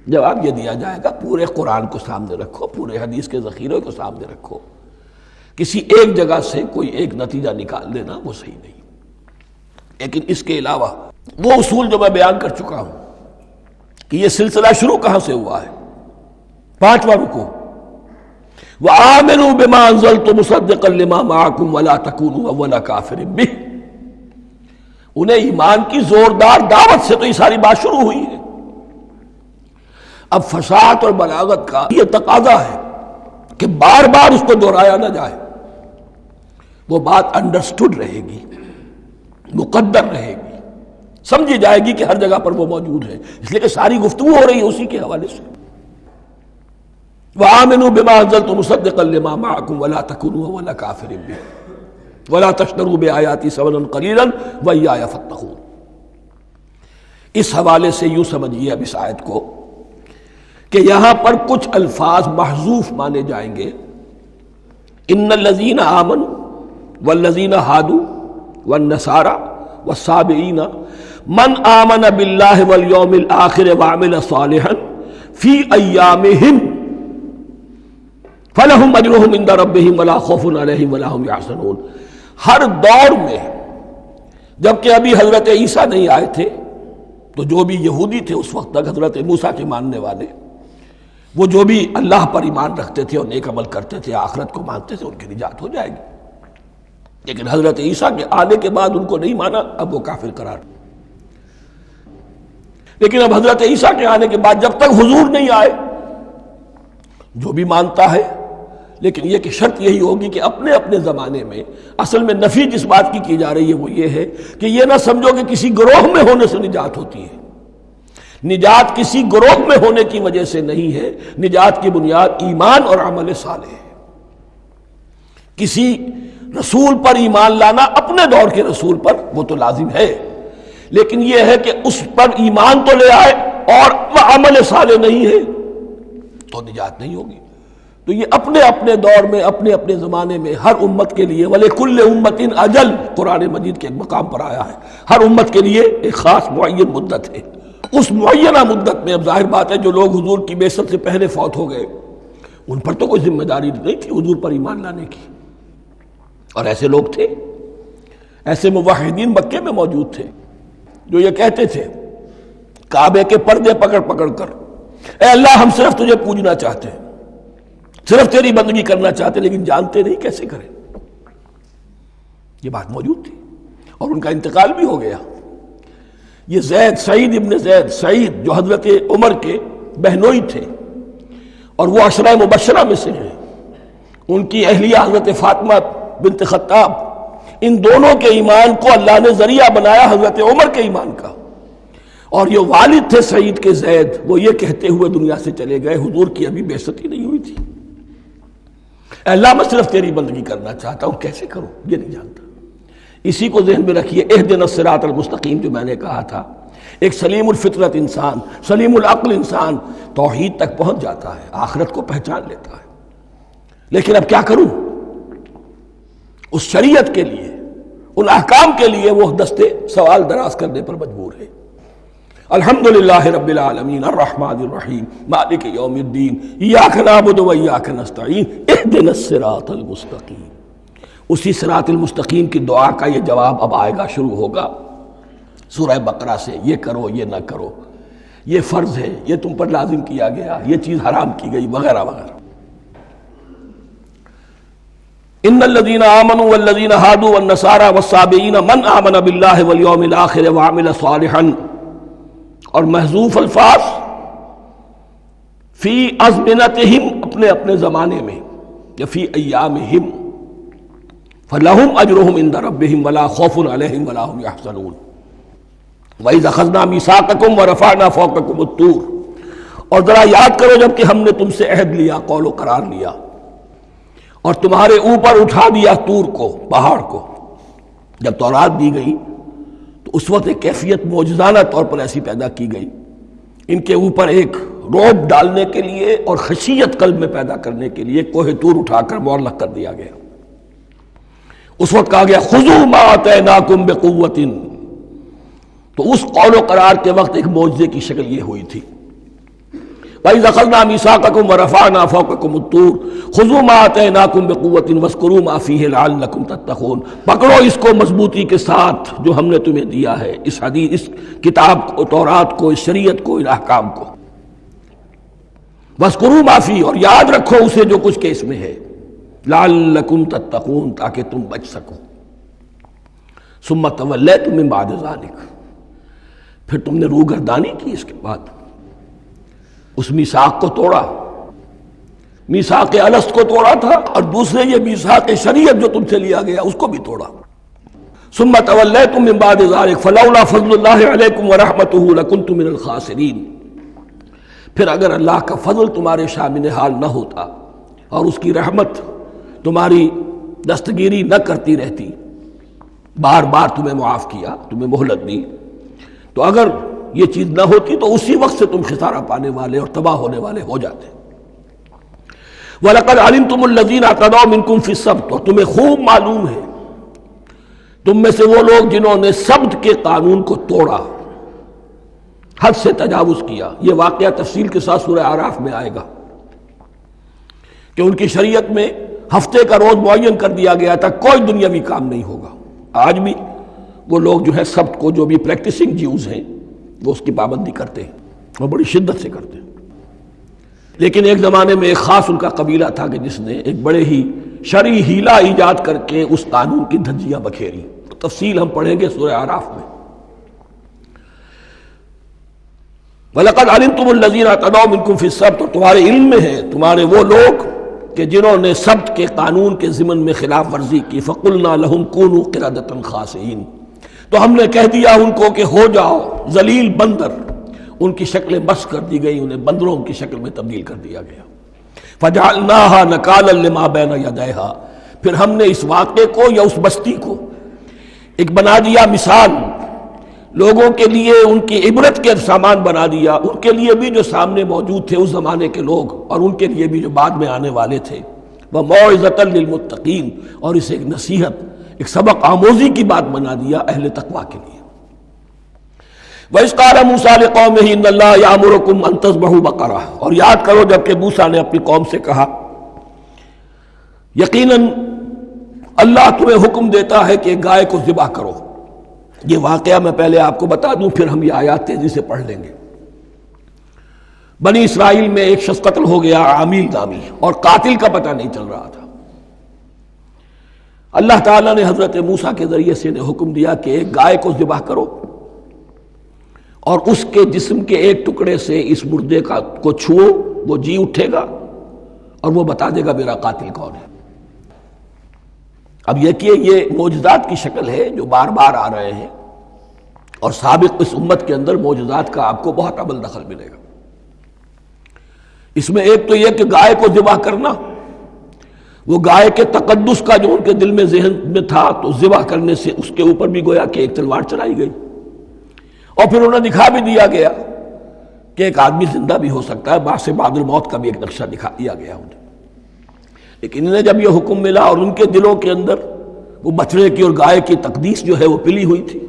جواب یہ دیا جائے گا پورے قرآن کو سامنے رکھو، پورے حدیث کے ذخیرے کو سامنے رکھو، کسی ایک جگہ سے کوئی ایک نتیجہ نکال لینا وہ صحیح نہیں۔ لیکن اس کے علاوہ وہ اصول جو میں بیان کر چکا ہوں کہ یہ سلسلہ شروع کہاں سے ہوا ہے، 5واں رکوع، وَآمِنُوا بِمَا أَنزَلْتُ مُصَدِّقًا لِمَا مَعَكُمْ وَلَا تَكُونُوا أَوَّلَ كَافِرٍ بِهِ۔ انہیں ایمان کی زوردار دعوت سے تو یہ ساری بات شروع ہوئی ہے۔ اب فصاحت اور بلاغت کا یہ تقاضا ہے کہ بار بار اس کو دہرایا نہ جائے، وہ بات انڈرسٹوڈ رہے گی، مقدر رہے گی، سمجھی جائے گی کہ ہر جگہ پر وہ موجود ہے، اس لیے کہ ساری گفتگو ہو رہی ہے اسی کے حوالے سے۔ وَآمِنُوا بِمَا أَنزَلْتُ مُصَدِّقًا لِمَا مَعَكُمْ وَلَا تَكُونُوا أَوَّلَ كَافِرٍ بِهِ وَلَا تَشْتَرُوا بِآيَاتِي ثَمَنًا قَلِيلًا وَإِيَّايَ فَاتَّقُونِ۔ اس حوالے سے یوں سمجھیے اب اس آیت کو کہ یہاں پر کچھ الفاظ محذوف مانے جائیں گے، ان الذین آمنوا والذین ہادوا والنصارى والصابئین من آمن باللہ والیوم الآخر وعمل صالحا فی ایامہم فلہم اجرہم عند ربہم ولا خوف علیہم ولا ہم یحزنون۔ ہر دور میں جبکہ ابھی حضرت عیسیٰ نہیں آئے تھے تو جو بھی یہودی تھے اس وقت تک، حضرت موسیٰ کے ماننے والے، وہ جو بھی اللہ پر ایمان رکھتے تھے اور نیک عمل کرتے تھے، آخرت کو مانتے تھے، ان کی نجات ہو جائے گی۔ لیکن حضرت عیسیٰ کے آنے کے بعد ان کو نہیں مانا، اب وہ کافر قرار۔ لیکن اب حضرت عیسیٰ کے آنے کے بعد جب تک حضور نہیں آئے جو بھی مانتا ہے، لیکن یہ کہ شرط یہی ہوگی کہ اپنے اپنے زمانے میں، اصل میں نفی جس بات کی جا رہی ہے وہ یہ ہے کہ یہ نہ سمجھو کہ کسی گروہ میں ہونے سے نجات ہوتی ہے، نجات کسی گروہ میں ہونے کی وجہ سے نہیں ہے، نجات کی بنیاد ایمان اور عمل صالح ہے۔ کسی رسول پر ایمان لانا اپنے دور کے رسول پر وہ تو لازم ہے، لیکن یہ ہے کہ اس پر ایمان تو لے آئے اور وہ عمل صالح نہیں ہے تو نجات نہیں ہوگی۔ تو یہ اپنے اپنے دور میں، اپنے اپنے زمانے میں ہر امت کے لیے وَلِكُلِّ أُمَّةٍ أَجَلٌ قرآن مجید کے ایک مقام پر آیا ہے، ہر امت کے لیے ایک خاص معین مدت ہے۔ اس معینہ مدت میں اب ظاہر بات ہے جو لوگ حضور کی بعثت سے پہلے فوت ہو گئے ان پر تو کوئی ذمہ داری نہیں تھی حضور پر ایمان لانے کی، اور ایسے لوگ تھے، ایسے موحدین مکے میں موجود تھے جو یہ کہتے تھے کعبے کے پردے پکڑ پکڑ کر، اے اللہ ہم صرف تجھے پوجنا چاہتے ہیں، صرف تیری بندگی کرنا چاہتے، لیکن جانتے نہیں کیسے کریں۔ یہ بات موجود تھی اور ان کا انتقال بھی ہو گیا۔ یہ زید، سعید ابن زید، سعید جو حضرت عمر کے بہنوئی تھے اور وہ عشرہ مبشرہ میں سے ہیں، ان کی اہلیہ حضرت فاطمہ بنت خطاب، ان دونوں کے ایمان کو اللہ نے ذریعہ بنایا حضرت عمر کے ایمان کا، اور یہ والد تھے سعید کے زید، وہ یہ کہتے ہوئے دنیا سے چلے گئے حضور کی ابھی بعثت ہی نہیں ہوئی تھی، اے اللہ میں صرف تیری بندگی کرنا چاہتا ہوں، کیسے کروں یہ نہیں جانتا۔ اسی کو ذہن میں رکھیے، اہدنا الصراط المستقیم جو میں نے کہا تھا، ایک سلیم الفطرت انسان، سلیم العقل انسان توحید تک پہنچ جاتا ہے، آخرت کو پہچان لیتا ہے، لیکن اب کیا کروں؟ اس شریعت کے لیے، ان احکام کے لیے وہ دستے سوال دراز کرنے پر مجبور ہے۔ الحمدللہ رب العالمین الرحمن الرحیم مالک یوم الدین ایاک نعبد و ایاک نستعین اہدنا الصراط المستقیم۔ اسی صراط المستقیم کی دعا کا یہ جواب اب آئے گا، شروع ہوگا سورہ بقرہ سے، یہ کرو یہ نہ کرو، یہ فرض ہے، یہ تم پر لازم کیا گیا، یہ چیز حرام کی گئی، وغیرہ وغیرہ۔ ان الذين آمنوا والذين هادوا والنصارى والصابئين من آمن بالله واليوم الآخر وعمل صالحا، اور محذوف الفاظ فی ازمنتہم، اپنے اپنے زمانے میں، یا فی ایامہم، فلہم اجرہم عند ربہم ولا خوف علیہم ولا هم یحزنون۔ وَإِذْ أَخَذْنَا مِیثَاقَکُمْ وَرَفَعْنَا فَوْقَکُمُ الطُّورَ، اور ذرا یاد کرو جب کہ ہم نے تم سے عہد لیا، قول و قرار لیا، اور تمہارے اوپر اٹھا دیا طور کو، پہاڑ کو۔ جب تورات دی گئی تو اس وقت ایک کیفیت معجزانہ طور پر ایسی پیدا کی گئی، ان کے اوپر ایک رعب ڈالنے کے لیے اور خشیت قلب میں پیدا کرنے کے لیے کوہ طور اٹھا کر معلق کر دیا گیا۔ اس وقت کہا گیا خذوا ما آتیناکم بقوۃ، تو اس قول و قرار کے وقت ایک معجزے کی شکل یہ ہوئی تھی۔ وَإِذْ أَخَذْنَا مِیثَاقَکُمْ وَرَفَعْنَا فَوْقَکُمُ الطُّورَ خُذُوا مَا آتَیْنَاکُمْ بِقُوَّةٍ وَاذْکُرُوا مَا فِیہِ لَعَلَّکُمْ تَتَّقُونَ، پکڑو اس کو مضبوطی کے ساتھ جو ہم نے تمہیں دیا ہے، اس حدیث، اس کتاب کو، تورات کو، اس شریعت کو، ان احکام کو۔ وَاذْکُرُوا مَا فِیہ، اور یاد رکھو اسے جو کچھ کہ اس میں ہے، لَعَلَّکُمْ تَتَّقُونَ، تاکہ تم بچ سکو۔ ثُمَّ تَوَلَّیْتُم مِّن بَعْدِ ذَلِکَ، پھر تم نے روگردانی کی اس کے بعد، اس میثاق کو توڑا، میثاق الست کو توڑا تھا، اور دوسرے یہ میثاق شریعت جو تم سے لیا گیا اس کو بھی توڑا۔ ثم تولیتم من بعد ذلک فلولا فضل اللہ علیکم ورحمتہ لکنتم من الخاسرین، پھر اگر اللہ کا فضل تمہارے شامل حال نہ ہوتا اور اس کی رحمت تمہاری دستگیری نہ کرتی رہتی، بار بار تمہیں معاف کیا، تمہیں مہلت دی، تو اگر یہ چیز نہ ہوتی تو اسی وقت سے تم خسارہ پانے والے اور تباہ ہونے والے ہو جاتے۔ وَلَقَدْ عَلِمْتُمُ الَّذِينَ اعْتَدَوْا مِنْكُمْ فِي السَّبْتِ، اور تمہیں خوب معلوم ہے تم میں سے وہ لوگ جنہوں نے سبت کے قانون کو توڑا، حد سے تجاوز کیا۔ یہ واقعہ تفصیل کے ساتھ سورہ اعراف میں آئے گا کہ ان کی شریعت میں ہفتے کا روز معین کر دیا گیا تھا، کوئی دنیاوی کام نہیں ہوگا۔ آج بھی وہ لوگ جو ہے سبت کو، جو بھی پریکٹسنگ جیوز ہیں، وہ اس کی پابندی کرتے ہیں اور بڑی شدت سے کرتے ہیں۔ لیکن ایک زمانے میں ایک خاص ان کا قبیلہ تھا کہ جس نے ایک بڑے ہی شرعی ہیلہ ایجاد کر کے اس قانون کی دھجیاں بکھیری، تفصیل ہم پڑھیں گے سورہ اعراف میں۔ وَلَقَدْ عَلِمْتُمُ الَّذِينَ اعْتَدَوْا مِنْكُمْ فِي السَّبْتِ، اور تمہارے علم میں ہے تمہارے وہ لوگ کہ جنہوں نے سبت کے قانون کے ضمن میں خلاف ورزی کی، فَقُلْنَا لَهُمْ كُونُوا قِرَدَةً خَاسِئِينَ، تو ہم نے کہہ دیا ان کو کہ ہو جاؤ ذلیل بندر، ان کی شکلیں بس کر دی گئی، انہیں بندروں کی شکل میں تبدیل کر دیا گیا۔ فَجَعَلْنَاهَا نَكَالًا لِمَا بَيْنَ يَدَيْهَا، پھر ہم نے اس واقعے کو یا اس بستی کو ایک بنا دیا مثال، لوگوں کے لیے ان کی عبرت کے سامان بنا دیا، ان کے لیے بھی جو سامنے موجود تھے اس زمانے کے لوگ، اور ان کے لیے بھی جو بعد میں آنے والے تھے۔ وَمَوْعِظَةً لِّلْمُتَّقِينَ، اور اسے ایک نصیحت، ایک سبق آموزی کی بات بنا دیا اہل تقویٰ کے لیے۔ وَإِذْ قَالَ مُوسَىٰ لِقَوْمِهِ إِنَّ اللَّهَ يَأْمُرُكُمْ أَن تَذْبَحُوا بَقَرَةً، اور یاد کرو جب کہ موسیٰ نے اپنی قوم سے کہا یقیناً اللہ تمہیں حکم دیتا ہے کہ ایک گائے کو ذبح کرو۔ یہ واقعہ میں پہلے آپ کو بتا دوں، پھر ہم یہ آیات تیزی سے پڑھ لیں گے۔ بنی اسرائیل میں ایک شخص قتل ہو گیا، عامیل نامی، اور قاتل کا پتہ نہیں چل رہا تھا۔ اللہ تعالیٰ نے حضرت موسیٰ کے ذریعے سے انہیں حکم دیا کہ ایک گائے کو ذبح کرو، اور اس کے جسم کے ایک ٹکڑے سے اس مردے کو چھوؤ، وہ جی اٹھے گا اور وہ بتا دے گا میرا قاتل کون ہے۔ اب یہ کہ یہ معجزات کی شکل ہے جو بار بار آ رہے ہیں، اور سابق اس امت کے اندر معجزات کا آپ کو بہت عمل دخل ملے گا۔ اس میں ایک تو یہ کہ گائے کو ذبح کرنا، وہ گائے کے تقدس کا جو ان کے دل میں ذہن میں تھا، تو ذبح کرنے سے اس کے اوپر بھی گویا کہ ایک تلوار چلائی گئی، اور پھر انہیں دکھا بھی دیا گیا کہ ایک آدمی زندہ بھی ہو سکتا ہے، بعد سے بعد الموت کا بھی ایک نقشہ دکھا دیا گیا انہیں۔ لیکن انہیں جب یہ حکم ملا اور ان کے دلوں کے اندر وہ بچڑے کی اور گائے کی تقدیس جو ہے وہ پلی ہوئی تھی،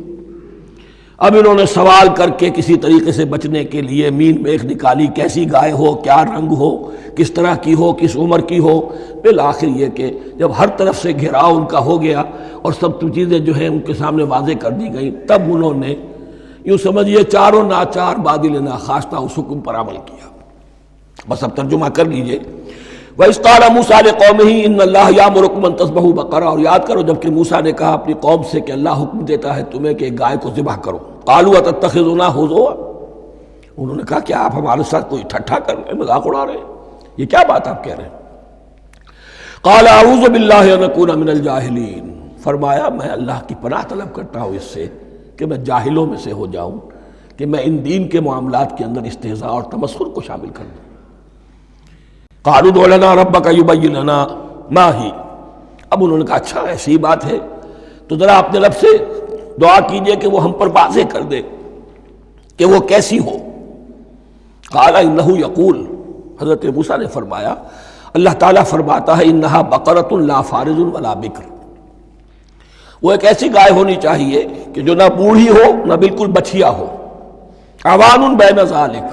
اب انہوں نے سوال کر کے کسی طریقے سے بچنے کے لیے مین میخ نکالی، کیسی گائے ہو، کیا رنگ ہو، کس طرح کی ہو، کس عمر کی ہو۔ بالآخر یہ کہ جب ہر طرف سے گھیراؤ ان کا ہو گیا اور سب چیزیں جو ہیں ان کے سامنے واضح کر دی گئیں، تب انہوں نے یوں سمجھیے چاروں ناچار بادل ناخواستہ اس حکم پر عمل کیا۔ بس اب ترجمہ کر لیجئے۔ وَإِذْ قَالَ مُوسَىٰ لِقَوْمِهِ إِنَّ اللَّهَ يَأْمُرُكُمْ أَن تَذْبَحُوا بَقَرَةً، اور یاد کرو جب کہ موسیٰ نے کہا اپنی قوم سے کہ اللہ حکم دیتا ہے تمہیں کہ ایک گائے کو ذبح کرو۔ قَالُوا أَتَتَّخِذُنَا هُزُوًا، انہوں نے کہا کہ آپ ہمارے ساتھ کوئی ٹھٹھا کر رہے ہیں، مذاق اڑا رہے ہیں، یہ کیا بات آپ کہہ رہے ہیں؟ قَالَ أَعُوذُ بِاللَّهِ أَنْ أَكُونَ مِنَ الْجَاهِلِينَ، فرمایا میں اللہ کی پناہ طلب کرتا ہوں اس سے کہ میں جاہلوں میں سے ہو جاؤں، کہ میں ان دین کے معاملات کے اندر استہزاء اور تمسخر کو شامل کر دوں۔ قالوا ادع لنا ربك يبين لنا ما هي، اب انہوں نے کہا اچھا ایسی بات ہے تو ذرا اپنے رب سے دعا کیجئے کہ وہ ہم پر واضح کر دے کہ وہ کیسی ہو۔ قال انه يقول، حضرت موسیٰ نے فرمایا اللہ تعالیٰ فرماتا ہے انها بقرة لا فارض ولا بکر، وہ ایک ایسی گائے ہونی چاہیے کہ جو نہ بوڑھی ہو نہ بالکل بچھیا ہو، عوان بین ذالک،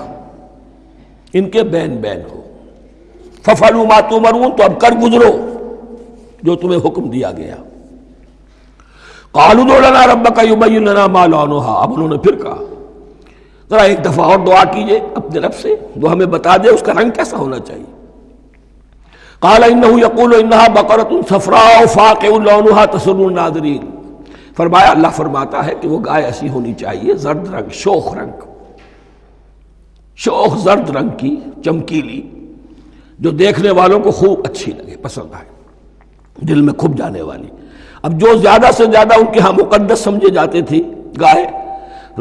ان کے بین بین ہو۔ فَفَعَلُوا مَا تُؤْمَرُونَ، تو اب کر گزرو جو تمہیں حکم دیا گیا۔ قَالُوا ادْعُ لَنَا رَبَّكَ يُبَيِّن لَنَا مَا لَوْنُهَا، اب انہوں نے پھر کہا ذرا ایک دفعہ اور دعا کیجئے اپنے رب سے، وہ ہمیں بتا دے اس کا رنگ کیسا ہونا چاہیے۔ قَالَ إِنَّهُ يَقُولُ إِنَّهَا بَقَرَةٌ صَفْرَاءُ فَاقِعٌ لَوْنُهَا تَسُرُّ النَّاظِرِينَ، فرمایا اللہ فرماتا ہے کہ وہ گائے ایسی ہونی چاہیے زرد رنگ، شوخ رنگ، شوخ زرد رنگ کی، چمکیلی، جو دیکھنے والوں کو خوب اچھی لگے، پسند آئے، دل میں کھپ جانے والی۔ اب جو زیادہ سے زیادہ ان کے ہاں مقدس سمجھے جاتے تھی گائے،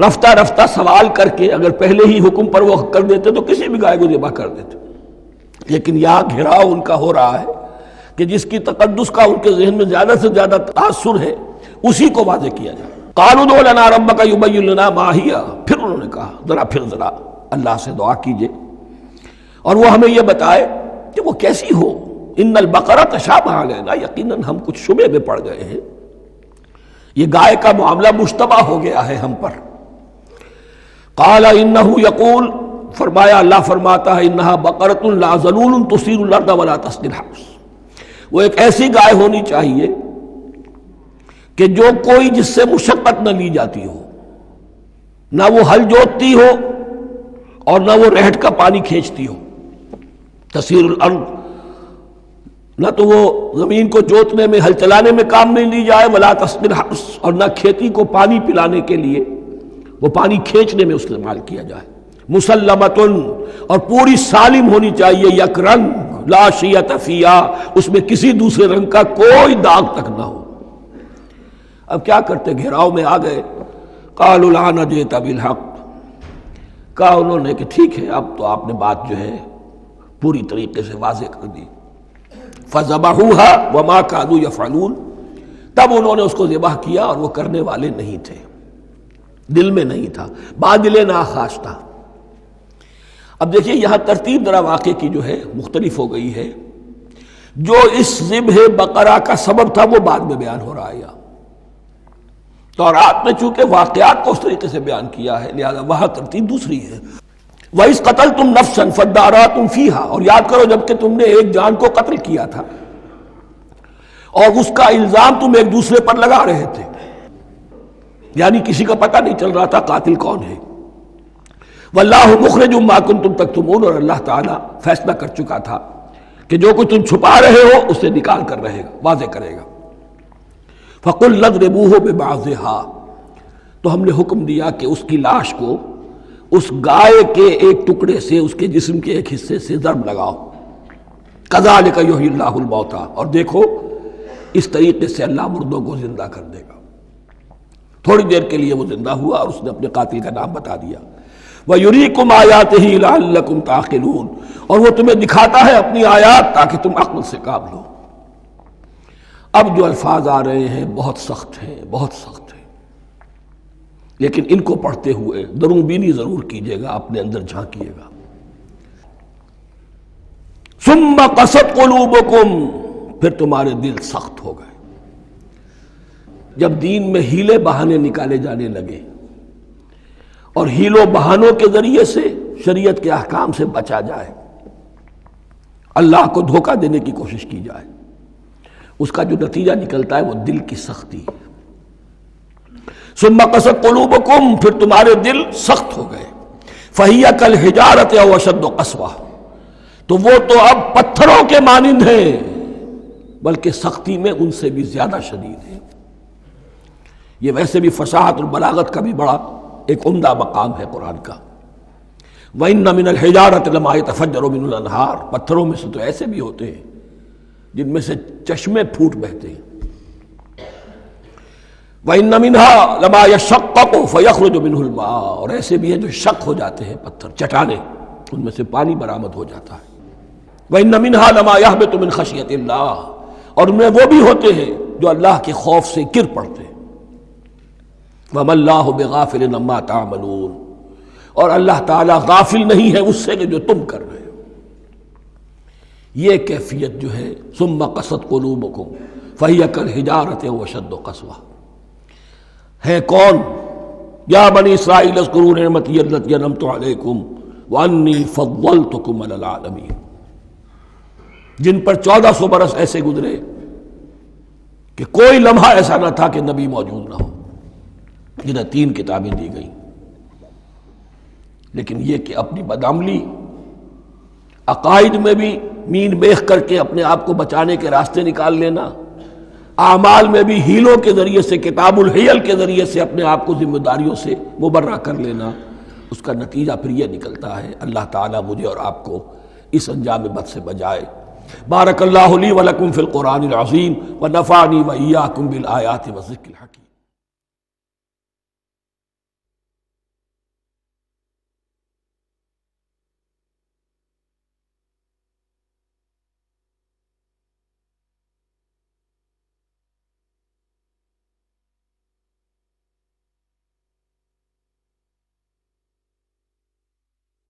رفتہ رفتہ سوال کر کے اگر پہلے ہی حکم پر وہ کر دیتے تو کسی بھی گائے کو ذبح کر دیتے، لیکن یہاں گھیراؤ ان کا ہو رہا ہے کہ جس کی تقدس کا ان کے ذہن میں زیادہ سے زیادہ تاثر ہے اسی کو واضح کیا جائے۔ قالوا ادع لنا ربك يبين لنا ما هي، پھر انہوں نے کہا ذرا اللہ سے دعا کیجئے اور وہ ہمیں یہ بتائے کہ وہ کیسی ہو۔ ان البقرہ تشابہ علینا، یقیناً ہم کچھ شبے میں پڑ گئے ہیں، یہ گائے کا معاملہ مشتبہ ہو گیا ہے ہم پر۔ قال انہ یقول، فرمایا اللہ فرماتا ہے انہا بقرۃ لا ذلول تثیر الارض ولا تسقی الحرث، وہ ایک ایسی گائے ہونی چاہیے کہ جو کوئی جس سے مشقت نہ لی جاتی ہو، نہ وہ ہل جوتتی ہو اور نہ وہ رہٹ کا پانی کھینچتی ہو۔ تسیر الارض، نہ تو وہ زمین کو جوتنے میں ہل چلانے میں کام نہیں لی جائے، ولا تسقی الحرث، اور نہ کھیتی کو پانی پلانے کے لیے وہ پانی کھینچنے میں استعمال کیا جائے۔ مسلمتن، اور پوری سالم ہونی چاہیے، یک رنگ، لا شیۃ فیہا، اس میں کسی دوسرے رنگ کا کوئی داغ تک نہ ہو۔ اب کیا کرتے، گھیراؤ میں آ گئے۔ قالوا الآن جئت بالحق، کہا انہوں نے کہ ٹھیک ہے، اب تو آپ نے بات جو ہے پوری طریقے سے واضح کر دی۔ فَذَبَحُوهَا وَمَا كَادُوا يَفْعَلُونَ، تب انہوں نے اس کو ذبح کیا اور وہ کرنے والے نہیں تھے، دل میں نہیں تھا، بادل ناخواش تھا۔ اب دیکھیے یہاں ترتیب ذرا واقعے کی جو ہے مختلف ہو گئی ہے۔ جو اس ذبح بقرہ کا سبب تھا وہ بعد میں بیان ہو رہا ہے یہاں۔ تورات میں چونکہ واقعات کو اس طریقے سے بیان کیا ہے لہذا وہاں ترتیب دوسری ہے۔ وَإِذْ قَتَلْتُمْ نَفْسًا فَادَّارَأْتُمْ فِيهَا، اور یاد کرو جب کہ تم نے ایک جان کو قتل کیا تھا اور اس کا الزام تم ایک دوسرے پر لگا رہے تھے، یعنی کسی کا پتہ نہیں چل رہا تھا قاتل کون ہے۔ وَاللَّهُ مُخْرِجٌ مَا كُنتُمْ تَكْتُمُونَ، اور اللہ تعالیٰ فیصلہ کر چکا تھا کہ جو کچھ تم چھپا رہے ہو اسے نکال کر رہے گا، واضح کرے گا۔ فَقُلْ اضْرِبُوهُ بِبَعْضِهَا، تو ہم نے حکم دیا کہ اس کی لاش کو اس گائے کے ایک ٹکڑے سے، اس کے جسم کے ایک حصے سے ضرب لگاؤ۔ كَذَلِكَ يُحْيِي اللَّهُ الْمَوْتَىٰ، اور دیکھو اس طریقے سے اللہ مردوں کو زندہ کر دے گا۔ تھوڑی دیر کے لیے وہ زندہ ہوا اور اس نے اپنے قاتل کا نام بتا دیا۔ وَيُرِيكُمْ آيَاتِهِ لَعَلَّكُمْ تَعْقِلُونَ، اور وہ تمہیں دکھاتا ہے اپنی آیات تاکہ تم عقل سے کام لو۔ اب جو الفاظ آ رہے ہیں بہت سخت ہیں، بہت سخت ہیں، لیکن ان کو پڑھتے ہوئے درون بینی ضرور کیجیے گا، اپنے اندر جھانکیے گا۔ ثُمَّ قَسَتْ قُلُوبُكُمْ، پھر تمہارے دل سخت ہو گئے۔ جب دین میں ہیلے بہانے نکالے جانے لگے اور ہیلوں بہانوں کے ذریعے سے شریعت کے احکام سے بچا جائے، اللہ کو دھوکہ دینے کی کوشش کی جائے، اس کا جو نتیجہ نکلتا ہے وہ دل کی سختی ہے۔ ثم قست قلوبکم، پھر تمہارے دل سخت ہو گئے۔ فہی کالحجارۃ او اشد قسوہ، تو وہ تو اب پتھروں کے مانند ہیں بلکہ سختی میں ان سے بھی زیادہ شدید ہے۔ یہ ویسے بھی فصاحت اور بلاغت کا بھی بڑا ایک عمدہ مقام ہے قرآن کا۔ وَإِنَّ مِنَ الْحِجَارَةِ لَمَا يَتَفَجَّرُ مِنْهُ الْأَنْهَارُ، پتھروں میں سے تو ایسے بھی ہوتے ہیں جن میں سے چشمے پھوٹ بہتے ہیں۔ وَإِنَّ مِنْهَا لَمَا يَشَقَّقُ فَيَخْرُجُ مِنْهُ الْمَاءُ، اور ایسے بھی ہیں جو شق ہو جاتے ہیں، پتھر چٹانیں، ان میں سے پانی برآمد ہو جاتا ہے۔ وَإِنَّ مِنْهَا لَمَا يَهْبِطُ مِنْ خَشْيَةِ اللَّهِ، اور ان میں وہ بھی ہوتے ہیں جو اللہ کے خوف سے گر پڑتے ہیں۔ وَمَا اللَّهُ بِغَافِلٍ عَمَّا تَعْمَلُونَ، اور اللہ تعالیٰ غافل نہیں ہے اس سے کہ جو تم کر رہے ہو۔ یہ کیفیت جو ہے ثم قست قلوبکم فہی کالحجارۃ او اشد قسوہ، ہے کون؟ یا بنی اسرائیل اذکروا نعمتی التی انعمت علیکم وانی فضلتکم علی العالمین، جن پر 1400 برس ایسے گزرے کہ کوئی لمحہ ایسا نہ تھا کہ نبی موجود نہ ہو، جنہیں 3 کتابیں دی گئیں، لیکن یہ کہ اپنی بدعملی، عقائد میں بھی مین بیخ کر کے اپنے آپ کو بچانے کے راستے نکال لینا، اعمال میں بھی ہیلوں کے ذریعے سے، کتاب الحیل کے ذریعے سے اپنے آپ کو ذمہ داریوں سے مبرہ کر لینا، اس کا نتیجہ پھر یہ نکلتا ہے۔ اللہ تعالیٰ مجھے اور آپ کو اس انجام بد سے بچائے۔ بارک اللہ لی ولکم فی القرآن العظیم ونفعنی وإیاکم بالآیات والذکر الحکیم۔